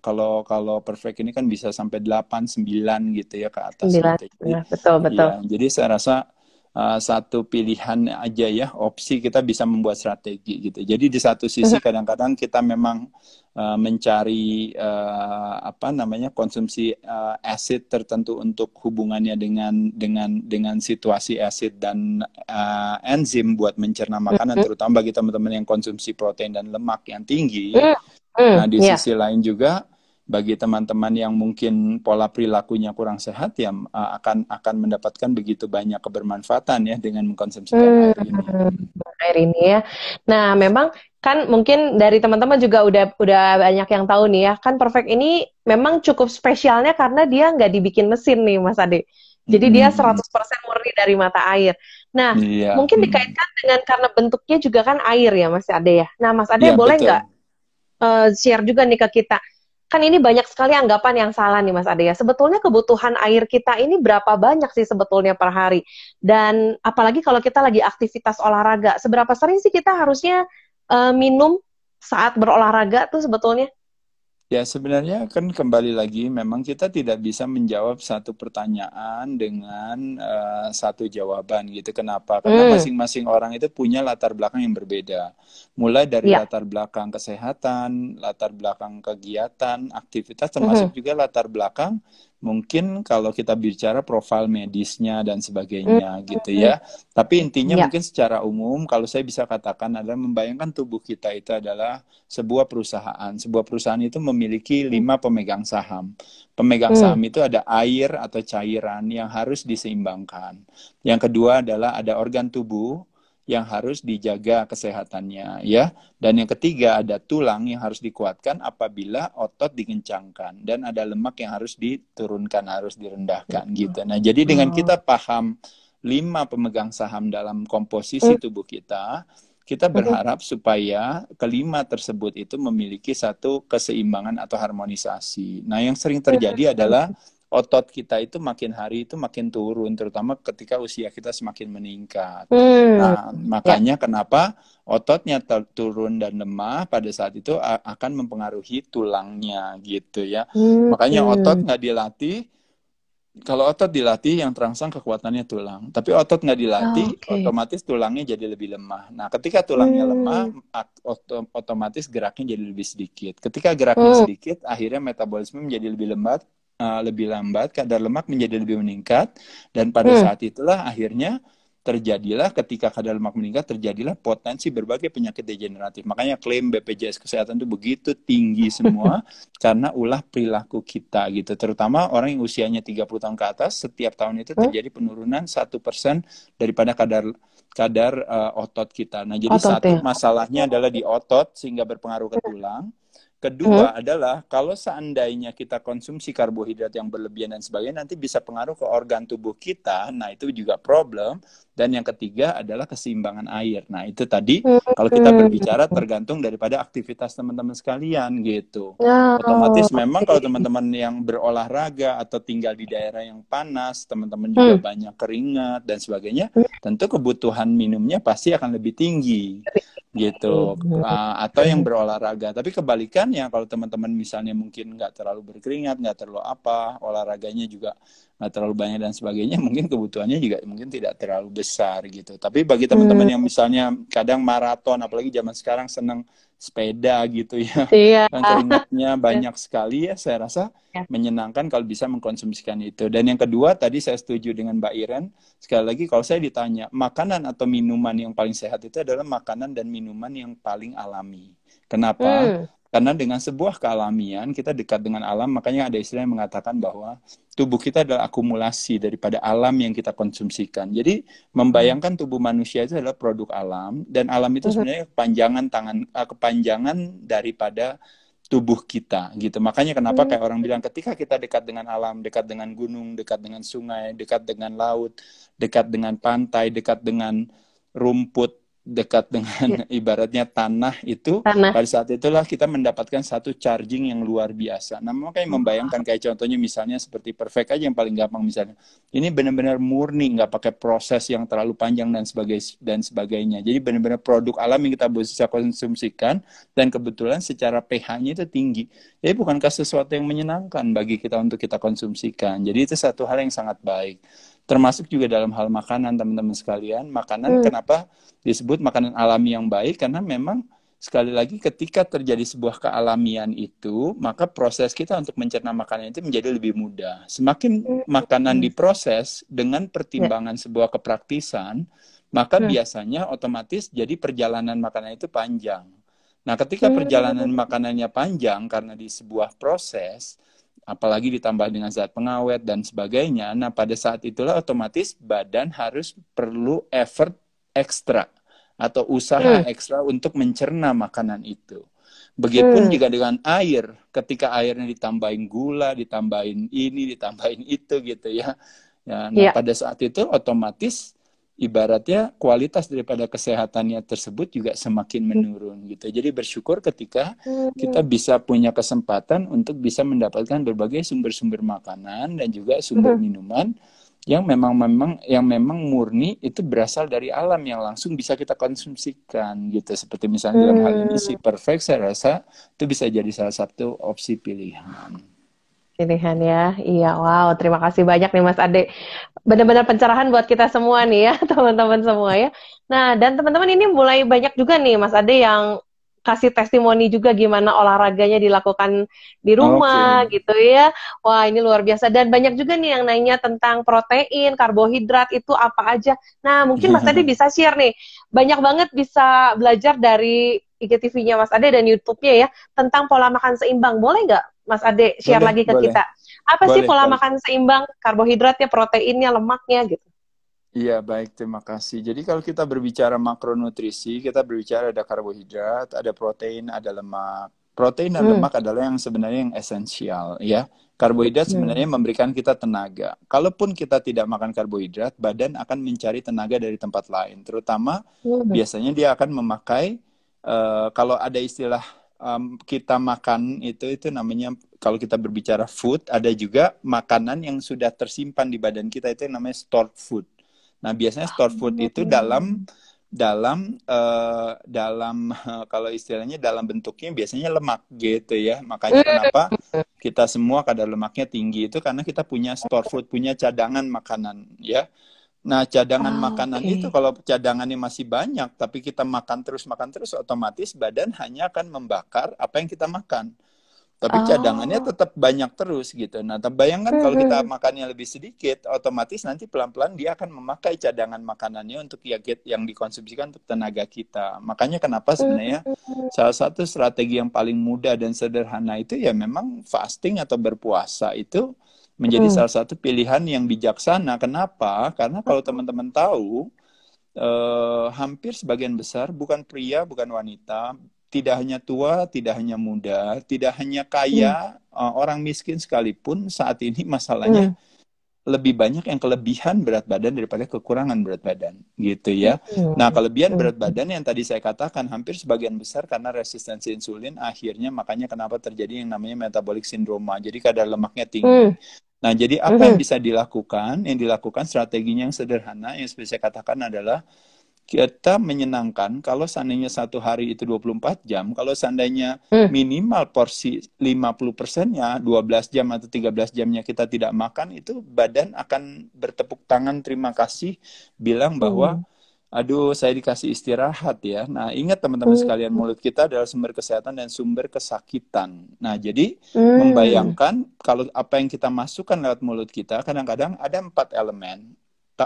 kalau perfect ini kan bisa sampai 8, 9 gitu ya ke atas. 9, gitu. Betul. Ya, jadi saya rasa satu pilihan aja ya, opsi kita bisa membuat strategi gitu. Jadi di satu sisi kadang-kadang kita memang mencari konsumsi asid tertentu untuk hubungannya dengan situasi asid dan enzim buat mencerna makanan, terutama bagi teman-teman yang konsumsi protein dan lemak yang tinggi. Nah, di sisi lain juga bagi teman-teman yang mungkin pola perilakunya kurang sehat ya akan mendapatkan begitu banyak kebermanfaatan ya dengan mengkonsumsikan air ini ya. Nah, memang kan mungkin dari teman-teman juga udah banyak yang tahu nih ya, kan perfect ini memang cukup spesialnya karena dia nggak dibikin mesin nih Mas Ade. Jadi dia 100% murni dari mata air. Nah, mungkin dikaitkan dengan karena bentuknya juga kan air ya Mas Ade ya. Nah, Mas Ade boleh nggak share juga nih ke kita? Kan ini banyak sekali anggapan yang salah nih Mas Ade ya. Sebetulnya kebutuhan air kita ini berapa banyak sih sebetulnya per hari? Dan apalagi kalau kita lagi aktivitas olahraga, seberapa sering sih kita harusnya minum saat berolahraga tuh sebetulnya? Ya, sebenarnya kan kembali lagi, memang kita tidak bisa menjawab satu pertanyaan dengan satu jawaban gitu. Kenapa? Karena Hmm, masing-masing orang itu punya latar belakang yang berbeda. Mulai dari ya. latar belakang kesehatan, latar belakang kegiatan, aktivitas, termasuk Mhm, juga latar belakang mungkin kalau kita bicara profil medisnya dan hmm, sebagainya gitu ya. Tapi intinya ya. mungkin secara umum, kalau saya bisa katakan adalah membayangkan tubuh kita itu adalah sebuah perusahaan. Sebuah perusahaan itu memiliki 5 pemegang saham. Pemegang Hmm, saham itu ada air atau cairan yang harus diseimbangkan. Yang kedua adalah ada organ tubuh yang harus dijaga kesehatannya, ya. Dan yang ketiga ada tulang yang harus dikuatkan apabila otot dikencangkan, dan ada lemak yang harus diturunkan, harus direndahkan gitu. Nah, jadi dengan oh, kita paham 5 pemegang saham dalam hmm, komposisi tubuh kita mhm, berharap supaya kelima tersebut itu memiliki satu keseimbangan atau harmonisasi. Nah, yang sering terjadi adalah otot kita itu makin hari itu makin turun, terutama ketika usia kita semakin meningkat. hmm, Nah, ya. makanya kenapa ototnya turun dan lemah pada saat itu akan mempengaruhi tulangnya gitu ya. Makanya otot Hmm, nggak dilatih, kalau otot dilatih yang terangsang kekuatannya tulang. Tapi otot nggak dilatih, oke. otomatis tulangnya jadi lebih lemah. Nah, ketika tulangnya lemah, Hmm, otomatis geraknya jadi lebih sedikit. Ketika geraknya hmm, sedikit, akhirnya metabolisme menjadi lebih lambat, kadar lemak menjadi lebih meningkat, dan pada hmm. saat itulah akhirnya terjadilah ketika kadar lemak meningkat terjadilah potensi berbagai penyakit degeneratif. Makanya klaim BPJS Kesehatan itu begitu tinggi semua karena ulah perilaku kita gitu. Terutama orang yang usianya 30 tahun ke atas, setiap tahun itu Hmm? terjadi penurunan 1% daripada kadar kadar otot kita. Nah, jadi Otot satu ya. masalahnya adalah di otot sehingga berpengaruh ke tulang. Hmm, Kedua adalah kalau seandainya kita konsumsi karbohidrat yang berlebihan dan sebagainya, nanti bisa pengaruh ke organ tubuh kita. Nah, itu juga problem. Dan yang ketiga adalah keseimbangan air. Nah, itu tadi kalau kita berbicara hmm. tergantung daripada aktivitas teman-teman sekalian gitu. Oh, Otomatis memang oke. kalau teman-teman yang berolahraga atau tinggal di daerah yang panas, teman-teman juga Hmm, banyak keringat dan sebagainya, hmm, tentu kebutuhan minumnya pasti akan lebih tinggi gitu. hmm, Atau yang berolahraga. Tapi kebalikannya kalau teman-teman misalnya mungkin nggak terlalu berkeringat, nggak terlalu apa, olahraganya juga nggak terlalu banyak dan sebagainya, mungkin kebutuhannya juga mungkin tidak terlalu besar gitu. Tapi bagi teman-teman hmm. yang misalnya kadang maraton, apalagi zaman sekarang senang sepeda gitu ya, Iya. kan keringatnya banyak sekali ya, saya rasa Ya. menyenangkan kalau bisa mengkonsumsikan itu. Dan yang kedua, tadi saya setuju dengan Mbak Iren, sekali lagi kalau saya ditanya, makanan atau minuman yang paling sehat itu adalah makanan dan minuman yang paling alami. Kenapa? Hmm, Karena dengan sebuah kealamian, kita dekat dengan alam, makanya ada istilah yang mengatakan bahwa tubuh kita adalah akumulasi daripada alam yang kita konsumsikan. Jadi, oh. membayangkan tubuh manusia itu adalah produk alam, dan alam itu Mhm, sebenarnya kepanjangan daripada tubuh kita gitu. Makanya kenapa hmm. kayak orang bilang ketika kita dekat dengan alam, dekat dengan gunung, dekat dengan sungai, dekat dengan laut, dekat dengan pantai, dekat dengan rumput, dekat dengan Ya, ibaratnya tanah itu, tanah. pada saat itulah kita mendapatkan satu charging yang luar biasa. Nah, makanya membayangkan kayak contohnya misalnya seperti perfect aja yang paling gampang misalnya. Ini benar-benar murni, nggak pakai proses yang terlalu panjang dan sebagainya. Jadi benar-benar produk alam yang kita bisa konsumsikan, dan kebetulan secara pH-nya itu tinggi. Jadi bukankah sesuatu yang menyenangkan bagi kita untuk kita konsumsikan. Jadi itu satu hal yang sangat baik. Termasuk juga dalam hal makanan, teman-teman sekalian. Makanan Hmm, kenapa disebut makanan alami yang baik? Karena memang sekali lagi ketika terjadi sebuah kealamian itu, maka proses kita untuk mencerna makanan itu menjadi lebih mudah. Semakin hmm, makanan hmm. diproses dengan Ya. pertimbangan sebuah kepraktisan, maka Hmm, biasanya otomatis jadi perjalanan makanan itu panjang. Nah, ketika perjalanan hmm. makanannya panjang karena di sebuah proses, apalagi ditambah dengan zat pengawet dan sebagainya, nah pada saat itulah otomatis badan harus perlu effort ekstra atau usaha Hmm, ekstra untuk mencerna makanan itu. Begitupun hmm. juga dengan air, ketika airnya ditambahin gula, ditambahin ini, ditambahin itu gitu ya. Ya, nah Ya. pada saat itu otomatis ibaratnya kualitas daripada kesehatannya tersebut juga semakin menurun gitu. Jadi bersyukur ketika kita Hmm, bisa punya kesempatan untuk bisa mendapatkan berbagai sumber-sumber makanan dan juga sumber hmm. minuman yang memang murni itu berasal dari alam yang langsung bisa kita konsumsikan gitu. Seperti misalnya dalam hal ini si Hmm, perfect, saya rasa itu bisa jadi salah satu opsi pilihan. pilihan ya. Iya, wow. Terima kasih banyak nih Mas Ade. Benar-benar pencerahan buat kita semua nih ya, teman-teman semua ya. Nah, dan teman-teman ini mulai banyak juga nih Mas Ade yang kasih testimoni juga gimana olahraganya dilakukan di Oke. rumah gitu ya. Wah, ini luar biasa. Dan banyak juga nih yang nanya tentang protein, karbohidrat itu apa aja. Nah, mungkin Mas Ade bisa share nih. Banyak banget bisa belajar dari IGTV-nya Mas Ade dan YouTube-nya ya tentang pola makan seimbang. Boleh nggak Mas Ade share Boleh, lagi ke boleh, kita? Apa sih boleh, pola boleh. makan seimbang? Karbohidratnya, proteinnya, lemaknya gitu. Iya, baik, terima kasih. Jadi kalau kita berbicara makronutrisi, kita berbicara ada karbohidrat, ada protein, ada lemak. Protein dan Hmm. lemak adalah yang sebenarnya yang esensial, ya. Karbohidrat Hmm. sebenarnya memberikan kita tenaga. Kalaupun kita tidak makan karbohidrat, badan akan mencari tenaga dari tempat lain. Terutama Hmm. biasanya dia akan memakai, kalau ada istilah kita makan itu namanya, kalau kita berbicara food, ada juga makanan yang sudah tersimpan di badan kita, itu yang namanya stored food. Nah, biasanya store food itu dalam dalam dalam kalau istilahnya dalam bentuknya biasanya lemak gitu ya. Makanya kenapa kita semua kadar lemaknya tinggi itu karena kita punya store food, punya cadangan makanan ya. Nah, cadangan makanan Oke. itu kalau cadangannya masih banyak tapi kita makan terus otomatis badan hanya akan membakar apa yang kita makan. Tapi cadangannya Oh. tetap banyak terus gitu. Nah, bayangkan kalau kita Hmm. makannya lebih sedikit, otomatis nanti pelan-pelan dia akan memakai cadangan makanannya untuk yang dikonsumsikan untuk tenaga kita. Makanya kenapa sebenarnya Hmm. salah satu strategi yang paling mudah dan sederhana itu ya memang fasting atau berpuasa itu menjadi Hmm. salah satu pilihan yang bijaksana. Kenapa? Karena kalau teman-teman tahu, hampir sebagian besar bukan pria, bukan wanita, tidak hanya tua, tidak hanya muda, tidak hanya Hmm. kaya, orang miskin sekalipun saat ini masalahnya Hmm. lebih banyak yang kelebihan berat badan daripada kekurangan berat badan, gitu ya. Nah, Hmm. kelebihan Hmm. berat badan yang tadi saya katakan hampir sebagian besar karena resistensi insulin, akhirnya makanya kenapa terjadi yang namanya metabolic syndrome. Jadi kadar lemaknya tinggi. Hmm. Nah, jadi apa yang Hmm. bisa dilakukan? Yang dilakukan strateginya yang sederhana, yang seperti saya katakan adalah kita menyenangkan kalau seandainya satu hari itu 24 jam, kalau seandainya Hmm. minimal porsi 50%-nya, 12 jam atau 13 jamnya kita tidak makan, itu badan akan bertepuk tangan terima kasih, bilang bahwa, Hmm. aduh saya dikasih istirahat ya. Nah ingat teman-teman Hmm. sekalian, mulut kita adalah sumber kesehatan dan sumber kesakitan. Nah jadi Hmm. membayangkan kalau apa yang kita masukkan lewat mulut kita, kadang-kadang ada 4 elemen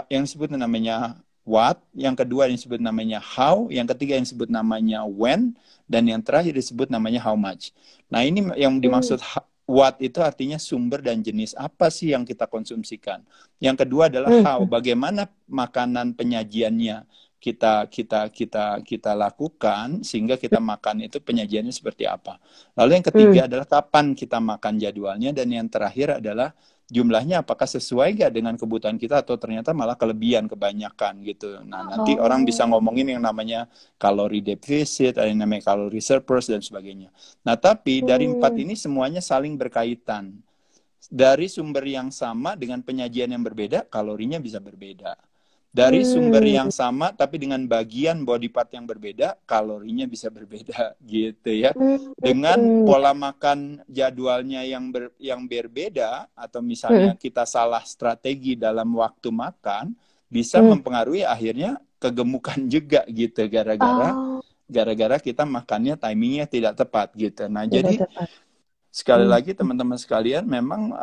yang disebut namanya what, yang kedua yang disebut namanya how, yang ketiga yang disebut namanya when, dan yang terakhir disebut namanya how much. Nah ini yang Hmm. dimaksud what itu artinya sumber dan jenis apa sih yang kita konsumsikan. Yang kedua adalah how, Hmm. bagaimana makanan penyajiannya kita lakukan sehingga kita makan itu penyajiannya seperti apa. Lalu yang Hmm. ketiga adalah kapan kita makan jadwalnya, dan yang terakhir adalah jumlahnya apakah sesuai gak dengan kebutuhan kita atau ternyata malah kelebihan, kebanyakan gitu. Nah, nanti orang bisa Oh. ngomongin yang namanya kalori defisit, ada yang namanya kalori surplus dan sebagainya. Nah, tapi dari 4 Hmm. ini semuanya saling berkaitan. Dari sumber yang sama dengan penyajian yang berbeda, kalorinya bisa berbeda. Dari sumber Hmm. yang sama tapi dengan bagian body part yang berbeda, kalorinya bisa berbeda gitu ya. Dengan Hmm. pola makan jadwalnya yang berbeda, atau Hmm. misalnya kita salah strategi dalam waktu makan, bisa Hmm. mempengaruhi akhirnya kegemukan juga gitu, gara-gara Oh, gara-gara kita makannya timingnya tidak tepat gitu. Nah, tidak jadi tepat. sekali Hmm. lagi teman-teman sekalian, memang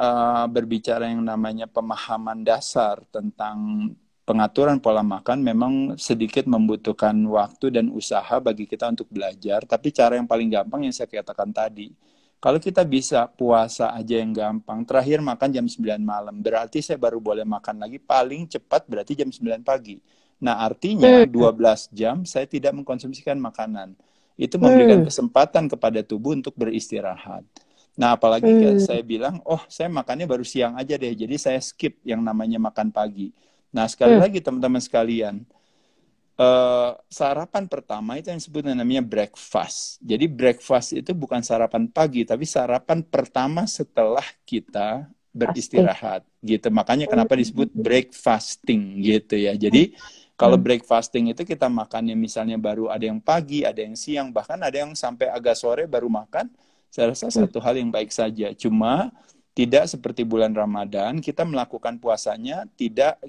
berbicara yang namanya pemahaman dasar tentang pengaturan pola makan memang sedikit membutuhkan waktu dan usaha bagi kita untuk belajar, tapi cara yang paling gampang yang saya katakan tadi. Kalau kita bisa puasa aja yang gampang, terakhir makan jam 9 malam, berarti saya baru boleh makan lagi paling cepat berarti jam 9 pagi. Nah, artinya Hmm. 12 jam saya tidak mengkonsumsikan makanan. Itu memberikan Hmm. kesempatan kepada tubuh untuk beristirahat. Nah, apalagi Hmm. saya bilang, oh saya makannya baru siang aja deh, jadi saya skip yang namanya makan pagi. Nah, sekali Hmm. lagi teman-teman sekalian, sarapan pertama itu yang disebut namanya breakfast. Jadi breakfast itu bukan sarapan pagi, tapi sarapan pertama setelah kita beristirahat gitu. Makanya kenapa disebut break fasting gitu ya. Jadi kalau break fasting itu kita makannya misalnya baru ada yang pagi, ada yang siang, bahkan ada yang sampai agak sore baru makan. Saya rasa satu hal yang baik saja. Cuma tidak seperti bulan Ramadan, kita melakukan puasanya tidak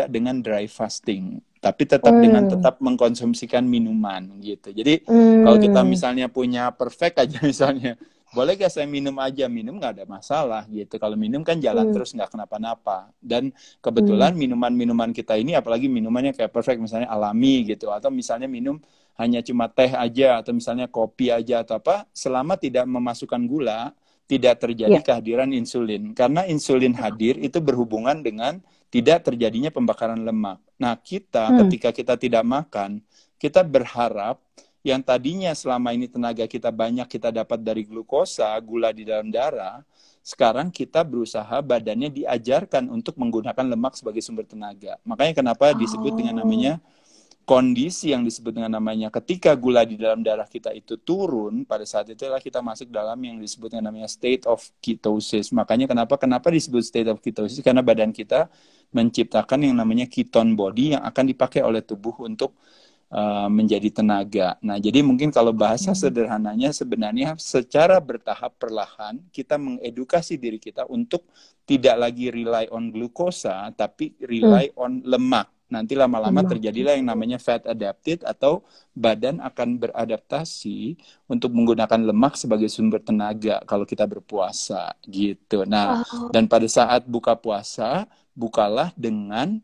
dengan dry fasting, tapi tetap mengkonsumsikan minuman gitu. Jadi kalau kita misalnya punya perfect aja misalnya, boleh gak saya minum aja? Minum nggak ada masalah gitu. Kalau minum kan jalan terus nggak kenapa-napa. Dan kebetulan minuman-minuman kita ini, apalagi minumannya kayak perfect, misalnya alami gitu, atau misalnya minum hanya cuma teh aja, atau misalnya kopi aja atau apa, selama tidak memasukkan gula, tidak terjadi kehadiran insulin. Karena insulin hadir itu berhubungan dengan tidak terjadinya pembakaran lemak. Nah, ketika kita tidak makan, kita berharap yang tadinya selama ini tenaga kita banyak kita dapat dari glukosa, gula di dalam darah, sekarang kita berusaha badannya diajarkan untuk menggunakan lemak sebagai sumber tenaga. Makanya kenapa disebut dengan namanya kondisi yang disebut dengan namanya ketika gula di dalam darah kita itu turun, pada saat itulah kita masuk dalam yang disebut dengan namanya state of ketosis. Makanya kenapa disebut state of ketosis? Karena badan kita menciptakan yang namanya ketone body yang akan dipakai oleh tubuh untuk menjadi tenaga. Nah, jadi mungkin kalau bahasa sederhananya sebenarnya secara bertahap perlahan kita mengedukasi diri kita untuk tidak lagi rely on glukosa, tapi rely on lemak. Nanti lama-lama terjadilah yang namanya fat adapted, atau badan akan beradaptasi untuk menggunakan lemak sebagai sumber tenaga kalau kita berpuasa gitu. Nah, dan pada saat buka puasa, bukalah dengan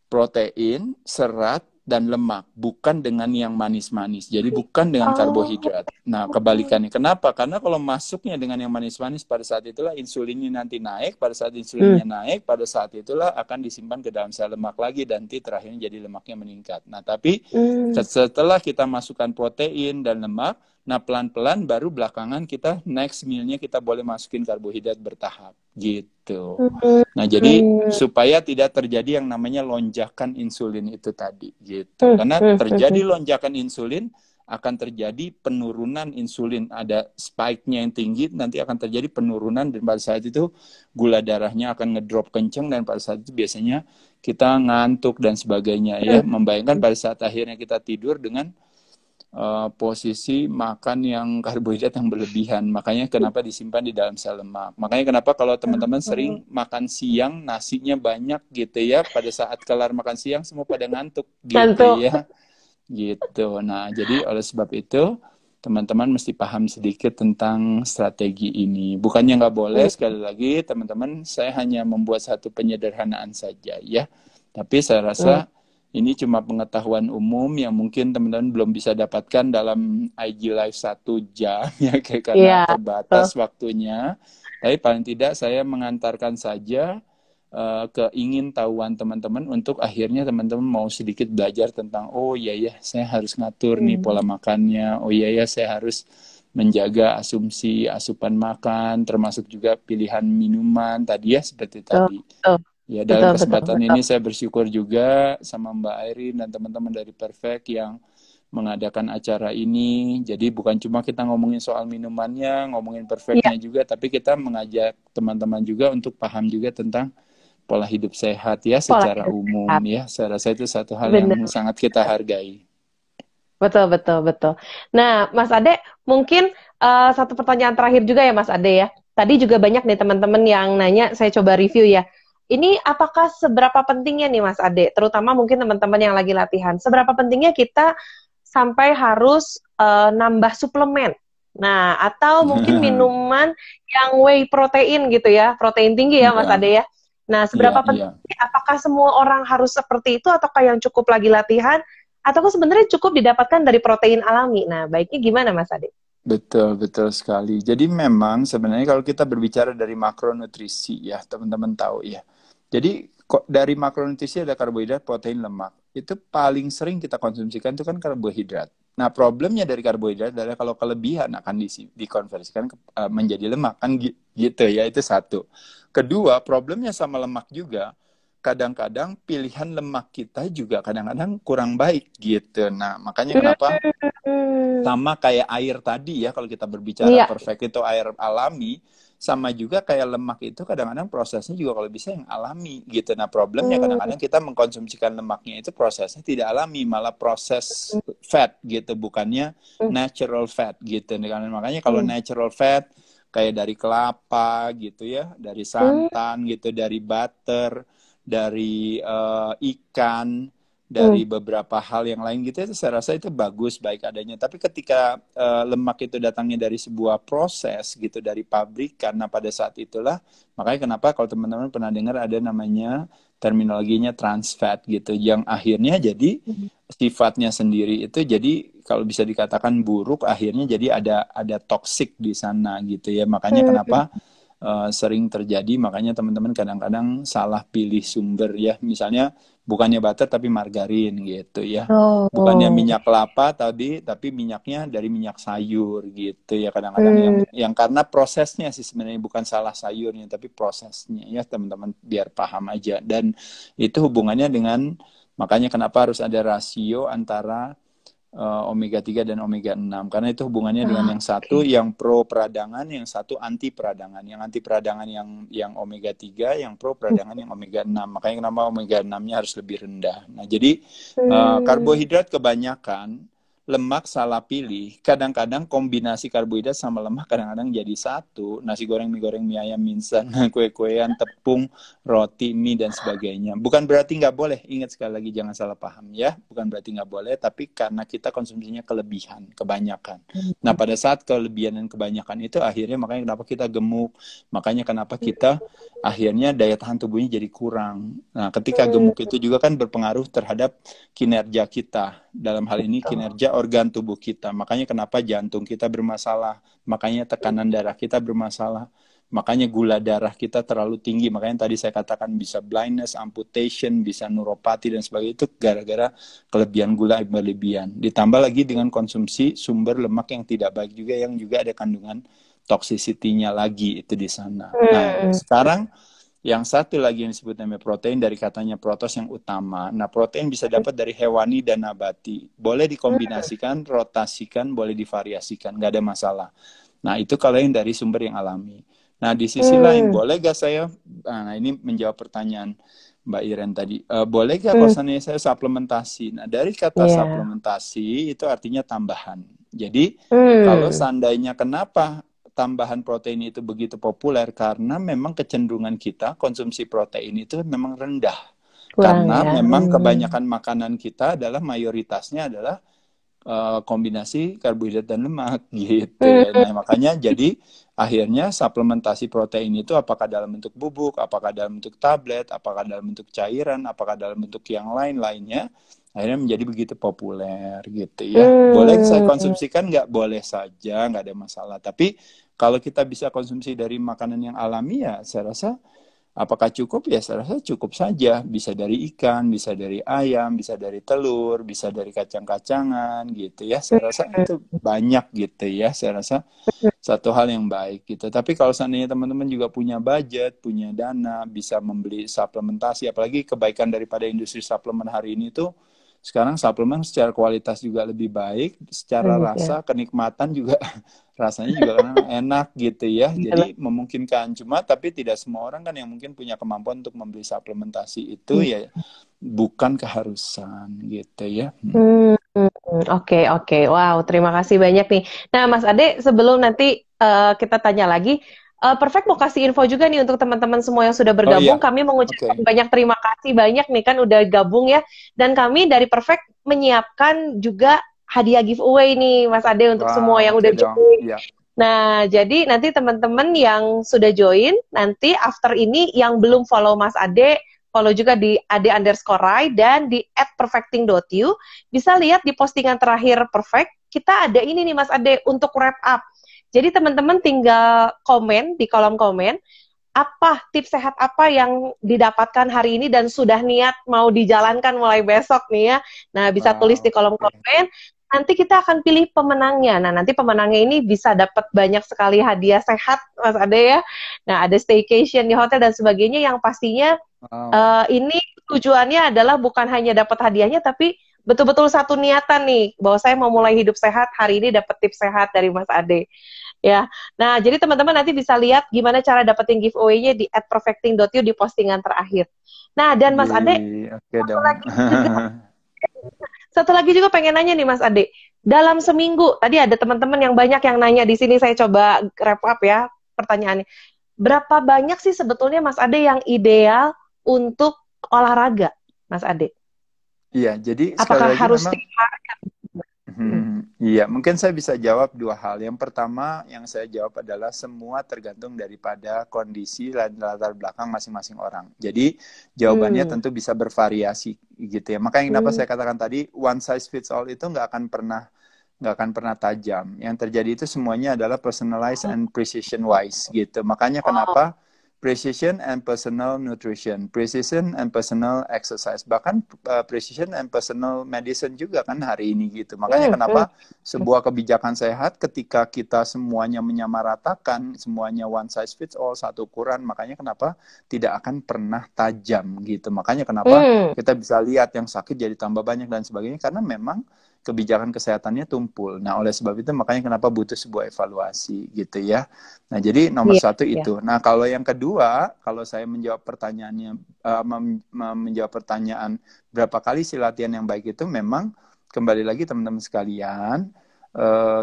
protein, serat, dan lemak, bukan dengan yang manis-manis. Jadi bukan dengan karbohidrat. Nah, kebalikannya. Kenapa? Karena kalau masuknya dengan yang manis-manis, pada saat itulah insulinnya nanti naik. Pada saat insulinnya naik, pada saat itulah akan disimpan ke dalam sel lemak lagi, dan terakhirnya jadi lemaknya meningkat. Nah, tapi setelah kita masukkan protein dan lemak, nah pelan-pelan baru belakangan kita next meal-nya kita boleh masukin karbohidrat bertahap gitu. Nah, jadi supaya tidak terjadi yang namanya lonjakan insulin itu tadi gitu. Karena terjadi lonjakan insulin, akan terjadi penurunan insulin, ada spike-nya yang tinggi, nanti akan terjadi penurunan, dan pada saat itu gula darahnya akan ngedrop kenceng, dan pada saat itu biasanya kita ngantuk dan sebagainya ya. Membayangkan pada saat akhirnya kita tidur dengan posisi makan yang karbohidrat yang berlebihan. Makanya kenapa disimpan di dalam sel lemak. Makanya kenapa kalau teman-teman sering makan siang nasinya banyak gitu ya, pada saat kelar makan siang semua pada ngantuk gitu ya. Gitu. Nah, jadi oleh sebab itu teman-teman mesti paham sedikit tentang strategi ini. Bukannya nggak boleh, sekali lagi teman-teman, saya hanya membuat satu penyederhanaan saja ya. Tapi saya rasa ini cuma pengetahuan umum yang mungkin teman-teman belum bisa dapatkan dalam IG Live 1 jam ya, karena terbatas waktunya. Tapi paling tidak saya mengantarkan saja keingintahuan teman-teman untuk akhirnya teman-teman mau sedikit belajar tentang, oh iya ya saya harus ngatur nih pola makannya, oh iya ya saya harus menjaga asumsi asupan makan, termasuk juga pilihan minuman tadi ya, seperti tadi. Ya, dalam kesempatan ini saya bersyukur juga sama Mbak Airin dan teman-teman dari Perfect yang mengadakan acara ini. Jadi bukan cuma kita ngomongin soal minumannya, ngomongin Perfectnya juga, tapi kita mengajak teman-teman juga untuk paham juga tentang pola hidup sehat ya secara umum ya. Saya rasa itu satu hal yang sangat kita hargai. Betul. Nah, Mas Ade, mungkin satu pertanyaan terakhir juga ya Mas Ade ya. Tadi juga banyak nih teman-teman yang nanya, saya coba review ya. Ini apakah seberapa pentingnya nih Mas Ade, terutama mungkin teman-teman yang lagi latihan, seberapa pentingnya kita sampai harus nambah suplemen? Nah, atau mungkin minuman yang whey protein gitu ya, protein tinggi ya Mas Ade ya. Nah, seberapa penting, apakah semua orang harus seperti itu, ataukah yang cukup lagi latihan, ataukah sebenarnya cukup didapatkan dari protein alami? Nah, baiknya gimana Mas Ade? Betul sekali. Jadi memang sebenarnya kalau kita berbicara dari makronutrisi ya, teman-teman tahu ya. Jadi dari makronutrisi ada karbohidrat, protein, lemak. Itu paling sering kita konsumsikan itu kan karbohidrat. Nah, problemnya dari karbohidrat adalah kalau kelebihan akan dikonversikan menjadi lemak, kan gitu ya, itu satu. Kedua, problemnya sama lemak juga, kadang-kadang pilihan lemak kita juga kadang-kadang kurang baik gitu. Nah, makanya kenapa sama kayak air tadi ya, kalau kita berbicara perfect itu air alami, sama juga kayak lemak itu kadang-kadang prosesnya juga kalau bisa yang alami gitu. Nah problemnya kadang-kadang kita mengkonsumsikan lemaknya itu prosesnya tidak alami, malah proses fat gitu, bukannya natural fat gitu. Makanya kalau natural fat kayak dari kelapa gitu ya, dari santan gitu, dari butter, dari ikan, dari beberapa hal yang lain gitu, itu saya rasa itu bagus baik adanya. Tapi ketika lemak itu datangnya dari sebuah proses gitu, dari pabrikan, nah pada saat itulah makanya kenapa kalau teman-teman pernah dengar ada namanya terminologinya trans fat gitu, yang akhirnya jadi sifatnya sendiri itu jadi kalau bisa dikatakan buruk, akhirnya jadi ada toksik di sana gitu ya. Makanya kenapa sering terjadi, makanya teman-teman kadang-kadang salah pilih sumber ya, misalnya bukannya butter tapi margarin gitu ya, bukannya minyak kelapa tadi tapi minyaknya dari minyak sayur gitu ya, kadang-kadang yang karena prosesnya sih sebenarnya bukan salah sayurnya tapi prosesnya ya teman-teman, biar paham aja. Dan itu hubungannya dengan, makanya kenapa harus ada rasio antara omega 3 dan omega 6, karena itu hubungannya dengan yang satu yang pro peradangan, yang satu anti peradangan. Yang anti peradangan yang omega 3, yang pro peradangan yang omega 6. Makanya kenapa omega 6-nya harus lebih rendah. Nah, jadi karbohidrat kebanyakan, lemak salah pilih. Kadang-kadang kombinasi karbohidrat sama lemak kadang-kadang jadi satu. Nasi goreng, mie goreng, mie ayam, mie instan, kue-kuean, tepung, roti, mie, dan sebagainya. Bukan berarti nggak boleh. Ingat sekali lagi, jangan salah paham ya. Bukan berarti nggak boleh, tapi karena kita konsumsinya kelebihan, kebanyakan. Nah, pada saat kelebihan dan kebanyakan itu, akhirnya makanya kenapa kita gemuk. Makanya kenapa kita akhirnya daya tahan tubuhnya jadi kurang. Nah, ketika gemuk itu juga kan berpengaruh terhadap kinerja kita. Dalam hal ini kinerja organ tubuh kita. Makanya kenapa jantung kita bermasalah, makanya tekanan darah kita bermasalah, makanya gula darah kita terlalu tinggi. Makanya tadi saya katakan bisa blindness, amputation, bisa neuropati dan sebagainya, itu gara-gara kelebihan gula berlebihan. Ditambah lagi dengan konsumsi sumber lemak yang tidak baik juga, yang juga ada kandungan toxicity-nya lagi itu di sana. Nah, sekarang yang satu lagi yang disebut namanya protein, dari katanya protos yang utama. Nah, protein bisa dapat dari hewani dan nabati. Boleh dikombinasikan, rotasikan, boleh divariasikan, nggak ada masalah. Nah, itu kalau yang dari sumber yang alami. Nah, di sisi lain, boleh gak saya, nah ini menjawab pertanyaan Mbak Iren tadi, boleh gak kalau saya suplementasi? Nah, dari kata suplementasi itu artinya tambahan. Jadi, kalau seandainya kenapa tambahan protein itu begitu populer, karena memang kecenderungan kita konsumsi protein itu memang rendah. Karena memang kebanyakan makanan kita adalah mayoritasnya adalah kombinasi karbohidrat dan lemak gitu ya. Nah, makanya jadi akhirnya suplementasi protein itu apakah dalam bentuk bubuk, apakah dalam bentuk tablet, apakah dalam bentuk cairan, apakah dalam bentuk yang lain-lainnya, akhirnya menjadi begitu populer gitu ya. Boleh saya konsumsikan? Nggak, boleh saja, nggak ada masalah. Tapi kalau kita bisa konsumsi dari makanan yang alami ya saya rasa, apakah cukup? Ya saya rasa cukup saja. Bisa dari ikan, bisa dari ayam, bisa dari telur, bisa dari kacang-kacangan gitu ya. Saya rasa itu banyak gitu ya. Saya rasa satu hal yang baik gitu. Tapi kalau seandainya teman-teman juga punya budget, punya dana, bisa membeli suplementasi, apalagi kebaikan daripada industri suplemen hari ini tuh, sekarang suplemen secara kualitas juga lebih baik, secara rasa, kenikmatan juga rasanya juga enak gitu ya. Jadi memungkinkan, cuma tapi tidak semua orang kan yang mungkin punya kemampuan untuk membeli suplementasi itu ya, bukan keharusan gitu ya. Oke. Wow, terima kasih banyak nih. Nah, Mas Ade, sebelum nanti kita tanya lagi, Perfect mau kasih info juga nih untuk teman-teman semua yang sudah bergabung. Kami mengucapkan banyak terima kasih banyak nih kan udah gabung ya. Dan kami dari Perfect menyiapkan juga hadiah giveaway nih, Mas Ade, untuk semua yang udah join. Nah, jadi nanti teman-teman yang sudah join, nanti after ini yang belum follow Mas Ade, follow juga di ade_rai dan di @perfecting.you. Bisa lihat di postingan terakhir Perfect, kita ada ini nih Mas Ade untuk wrap up. Jadi teman-teman tinggal komen di kolom komen, apa tips sehat apa yang didapatkan hari ini dan sudah niat mau dijalankan mulai besok nih ya. Nah, bisa tulis di kolom komen. Nanti kita akan pilih pemenangnya. Nah, nanti pemenangnya ini bisa dapat banyak sekali hadiah sehat, Mas Ade ya. Nah, ada staycation di hotel dan sebagainya, yang pastinya ini tujuannya adalah bukan hanya dapat hadiahnya, tapi betul-betul satu niatan nih, bahwa saya mau mulai hidup sehat, hari ini dapat tips sehat dari Mas Ade. Ya. Nah, jadi teman-teman nanti bisa lihat gimana cara dapetin giveaway-nya di @perfecting.you di postingan terakhir. Nah, dan Mas Ade, Oke satu dong. lagi juga, satu lagi juga pengen nanya nih Mas Ade. Dalam seminggu, tadi ada teman-teman yang banyak yang nanya di sini, saya coba wrap up ya pertanyaannya. Berapa banyak sih sebetulnya Mas Ade yang ideal untuk olahraga, Mas Ade? Iya, jadi sekali Apakah lagi harus memang setiap hari? Iya, mungkin saya bisa jawab dua hal. Yang pertama yang saya jawab adalah semua tergantung daripada kondisi dan latar belakang masing-masing orang. Jadi jawabannya Hmm. tentu bisa bervariasi gitu ya. Makanya kenapa Hmm. saya katakan tadi one size fits all itu nggak akan pernah tajam. Yang terjadi itu semuanya adalah personalized and precision wise gitu. Makanya Oh. kenapa precision and personal nutrition, precision and personal exercise, bahkan precision and personal medicine juga kan hari ini gitu. Makanya Hmm. Hmm. kenapa sebuah kebijakan sehat ketika kita semuanya menyamaratakan, semuanya one size fits all, satu ukuran, makanya kenapa tidak akan pernah tajam gitu. Makanya kenapa Hmm. kita bisa lihat yang sakit jadi tambah banyak dan sebagainya, karena memang kebijakan kesehatannya tumpul. Nah, oleh sebab itu makanya kenapa butuh sebuah evaluasi gitu ya. Nah, jadi nomor Iya, satu iya. itu. Nah, kalau yang kedua, kalau saya menjawab pertanyaannya, menjawab pertanyaan berapa kali sih latihan yang baik itu, memang kembali lagi teman-teman sekalian,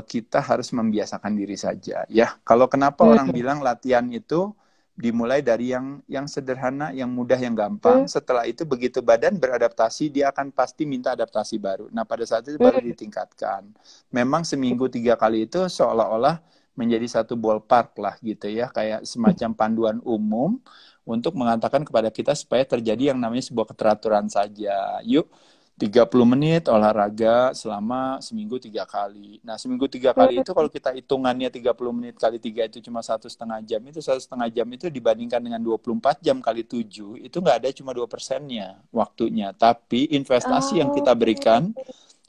kita harus membiasakan diri saja. Ya, kalau kenapa orang Hmm. bilang latihan itu dimulai dari yang sederhana, yang mudah, yang gampang. Hmm. Setelah itu begitu badan beradaptasi, dia akan pasti minta adaptasi baru. Nah, pada saat itu baru Hmm. ditingkatkan. Memang seminggu 3 kali itu seolah-olah menjadi satu ballpark lah gitu ya, kayak semacam panduan umum untuk mengatakan kepada kita supaya terjadi yang namanya sebuah keteraturan saja. Yuk, 30 menit olahraga selama seminggu 3 kali. Nah, seminggu 3 kali itu kalau kita hitungannya 30 menit kali 3 itu cuma 1,5 jam. Itu 1,5 jam itu dibandingkan dengan 24 jam kali 7, itu nggak ada, cuma 2%-nya waktunya. Tapi investasi yang Oh. kita berikan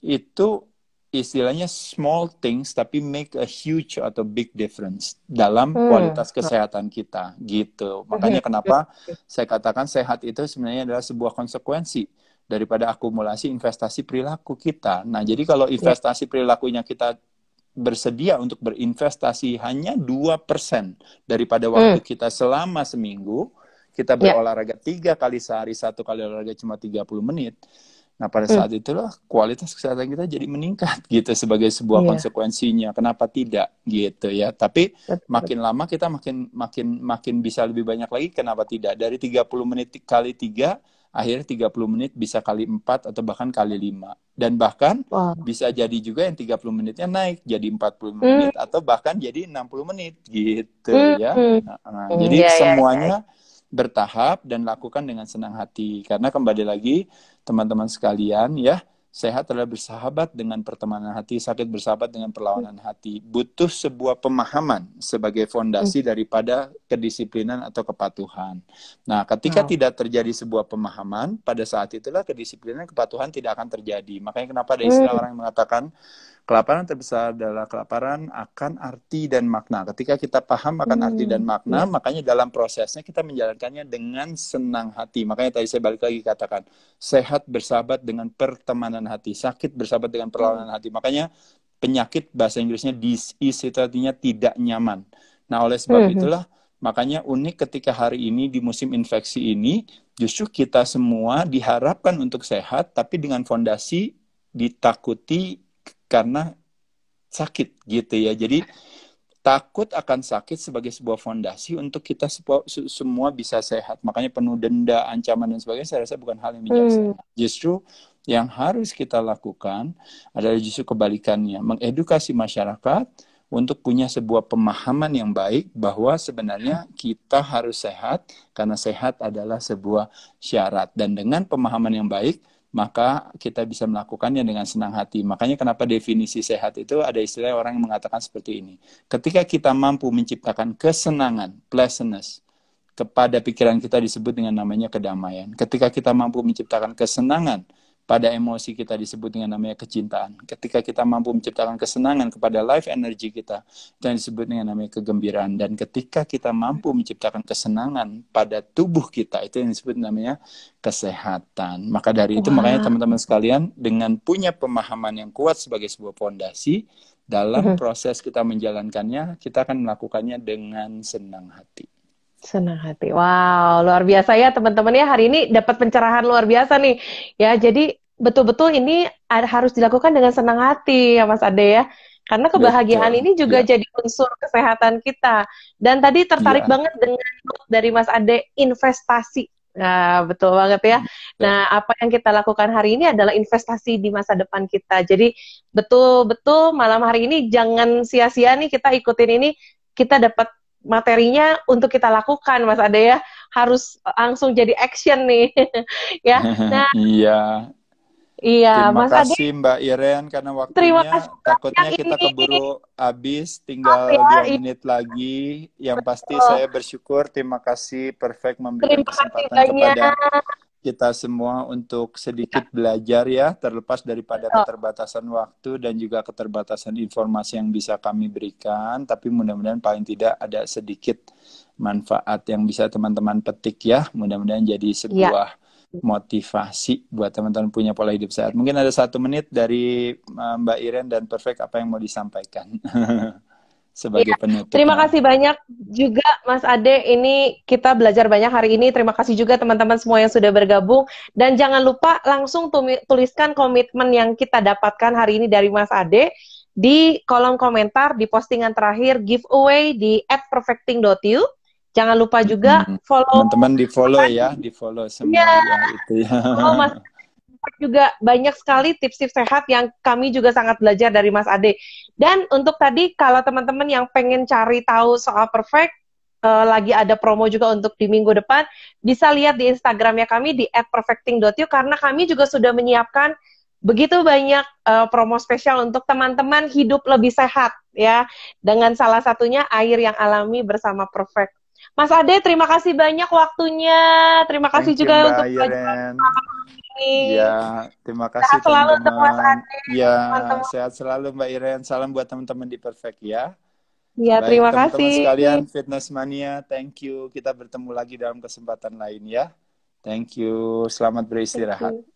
itu istilahnya small things tapi make a huge atau big difference dalam Hmm. kualitas kesehatan kita gitu. Hmm. Makanya kenapa saya katakan sehat itu sebenarnya adalah sebuah konsekuensi daripada akumulasi investasi perilaku kita. Nah, jadi kalau Ya. investasi perilakunya kita bersedia untuk berinvestasi hanya 2% daripada Hmm. waktu kita selama seminggu, kita Ya. berolahraga 3 kali sehari, 1 kali olahraga cuma 30 menit. Nah, pada Hmm. saat itulah kualitas kesehatan kita jadi meningkat gitu sebagai sebuah Iya. konsekuensinya. Kenapa tidak gitu ya? Tapi Betul. makin lama kita makin bisa lebih banyak lagi. Kenapa tidak? Dari 30 menit kali 3, akhirnya 30 menit bisa kali 4 atau bahkan kali 5. Dan bahkan Wah. bisa jadi juga yang 30 menitnya naik jadi 40 Hmm. menit atau bahkan jadi 60 menit gitu Hmm. ya. Hmm. Jadi Ya, ya, ya. semuanya bertahap dan lakukan dengan senang hati. Karena kembali lagi teman-teman sekalian ya, sehat adalah bersahabat dengan pertemanan hati, sakit bersahabat dengan perlawanan hati. Butuh sebuah pemahaman sebagai Hmm. fondasi daripada kedisiplinan atau kepatuhan. Nah, ketika Wow. tidak terjadi sebuah pemahaman, pada saat itulah kedisiplinan dan kepatuhan tidak akan terjadi. Makanya kenapa ada istilah Hmm. orang yang mengatakan kelaparan terbesar adalah kelaparan akan arti dan makna. Ketika kita paham akan arti dan Ya. makna, makanya dalam prosesnya kita menjalankannya dengan senang hati. Makanya tadi saya balik lagi katakan, sehat bersahabat dengan pertemanan hati, sakit bersahabat dengan perlawanan hati. Makanya penyakit bahasa Inggrisnya disease itu artinya tidak nyaman. Nah, oleh sebab Hmm. itulah makanya unik ketika hari ini di musim infeksi ini, justru kita semua diharapkan untuk sehat, tapi dengan fondasi ditakuti karena sakit gitu ya. Jadi takut akan sakit sebagai sebuah fondasi untuk kita semua bisa sehat. Makanya penuh denda, ancaman dan sebagainya saya rasa bukan hal yang Hmm. bijaksana. Justru yang harus kita lakukan adalah justru kebalikannya, mengedukasi masyarakat untuk punya sebuah pemahaman yang baik bahwa sebenarnya kita harus sehat karena sehat adalah sebuah syarat. Dan dengan pemahaman yang baik, maka kita bisa melakukannya dengan senang hati. Makanya kenapa definisi sehat itu ada istilah orang yang mengatakan seperti ini. Ketika kita mampu menciptakan kesenangan, pleasantness, kepada pikiran kita disebut dengan namanya kedamaian. Ketika kita mampu menciptakan kesenangan, pada emosi kita disebut dengan namanya kecintaan. Ketika kita mampu menciptakan kesenangan kepada life energy kita, itu yang disebut dengan namanya kegembiraan. Dan ketika kita mampu menciptakan kesenangan pada tubuh kita, itu yang disebut namanya kesehatan. Maka dari itu, makanya Wah. teman-teman sekalian, dengan punya pemahaman yang kuat sebagai sebuah fondasi, dalam proses kita menjalankannya, kita akan melakukannya dengan senang hati. Senang hati. Wow, luar biasa ya teman-teman ya. Hari ini dapat pencerahan luar biasa nih. Ya, jadi betul-betul ini harus dilakukan dengan senang hati ya Mas Ade ya. Karena kebahagiaan Betul, ini juga ya, jadi unsur kesehatan kita. Dan tadi tertarik iya, banget dengan quote dari Mas Ade, investasi. Nah, betul banget ya. betul. Nah, apa yang kita lakukan hari ini adalah investasi di masa depan kita. Jadi, betul-betul malam hari ini jangan sia-sia nih kita ikutin ini, kita dapat materinya untuk kita lakukan, Mas Ade ya. Harus langsung jadi action nih. Ya. Nah, Iya, iya, terima Mas Ade, kasih Mbak Iren karena terima waktunya. kasih banyak Takutnya kita ini. keburu habis, Maaf tinggal ya, 2 menit lagi. Yang pasti betul. saya bersyukur, terima kasih Perfect memberikan Terima kasih kesempatan banyak. kepada kita semua untuk sedikit belajar ya, terlepas daripada Betul. keterbatasan waktu dan juga keterbatasan informasi yang bisa kami berikan, tapi mudah-mudahan paling tidak ada sedikit manfaat yang bisa teman-teman petik ya, mudah-mudahan jadi Iya. sebuah motivasi buat teman-teman punya pola hidup sehat. Mungkin ada 1 menit dari Mbak Iren dan Perfect, apa yang mau disampaikan Iya, sebagai terima penutupnya. kasih banyak juga Mas Ade. Ini kita belajar banyak hari ini. Terima kasih juga teman-teman semua yang sudah bergabung. Dan jangan lupa langsung tuliskan komitmen yang kita dapatkan hari ini dari Mas Ade di kolom komentar di postingan terakhir giveaway di @perfecting.you. Jangan lupa juga follow Teman-teman di Mas follow Ade. ya, di follow Iya, semua ya itu ya. follow Mas juga banyak sekali tips-tips sehat yang kami juga sangat belajar dari Mas Ade. Dan untuk tadi kalau teman-teman yang pengen cari tahu soal Perfect, lagi ada promo juga untuk di minggu depan, bisa lihat di Instagramnya kami di @perfecting.you karena kami juga sudah menyiapkan begitu banyak promo spesial untuk teman-teman hidup lebih sehat ya. Dengan salah satunya air yang alami bersama Perfect. Mas Ade, terima kasih banyak waktunya. Terima kasih Thank you juga Mbak untuk pelajaran Iren. Ya, ini. terima kasih Sehat selalu untuk Mas teman-teman. Ade, Ya, teman-teman. sehat selalu Mbak Iren. Salam buat teman-teman di Perfect ya. Ya, Baik, terima teman-teman kasih. sekalian, Fitness Mania, thank you. Kita bertemu lagi dalam kesempatan lain ya. Thank you. Selamat Thank beristirahat. you.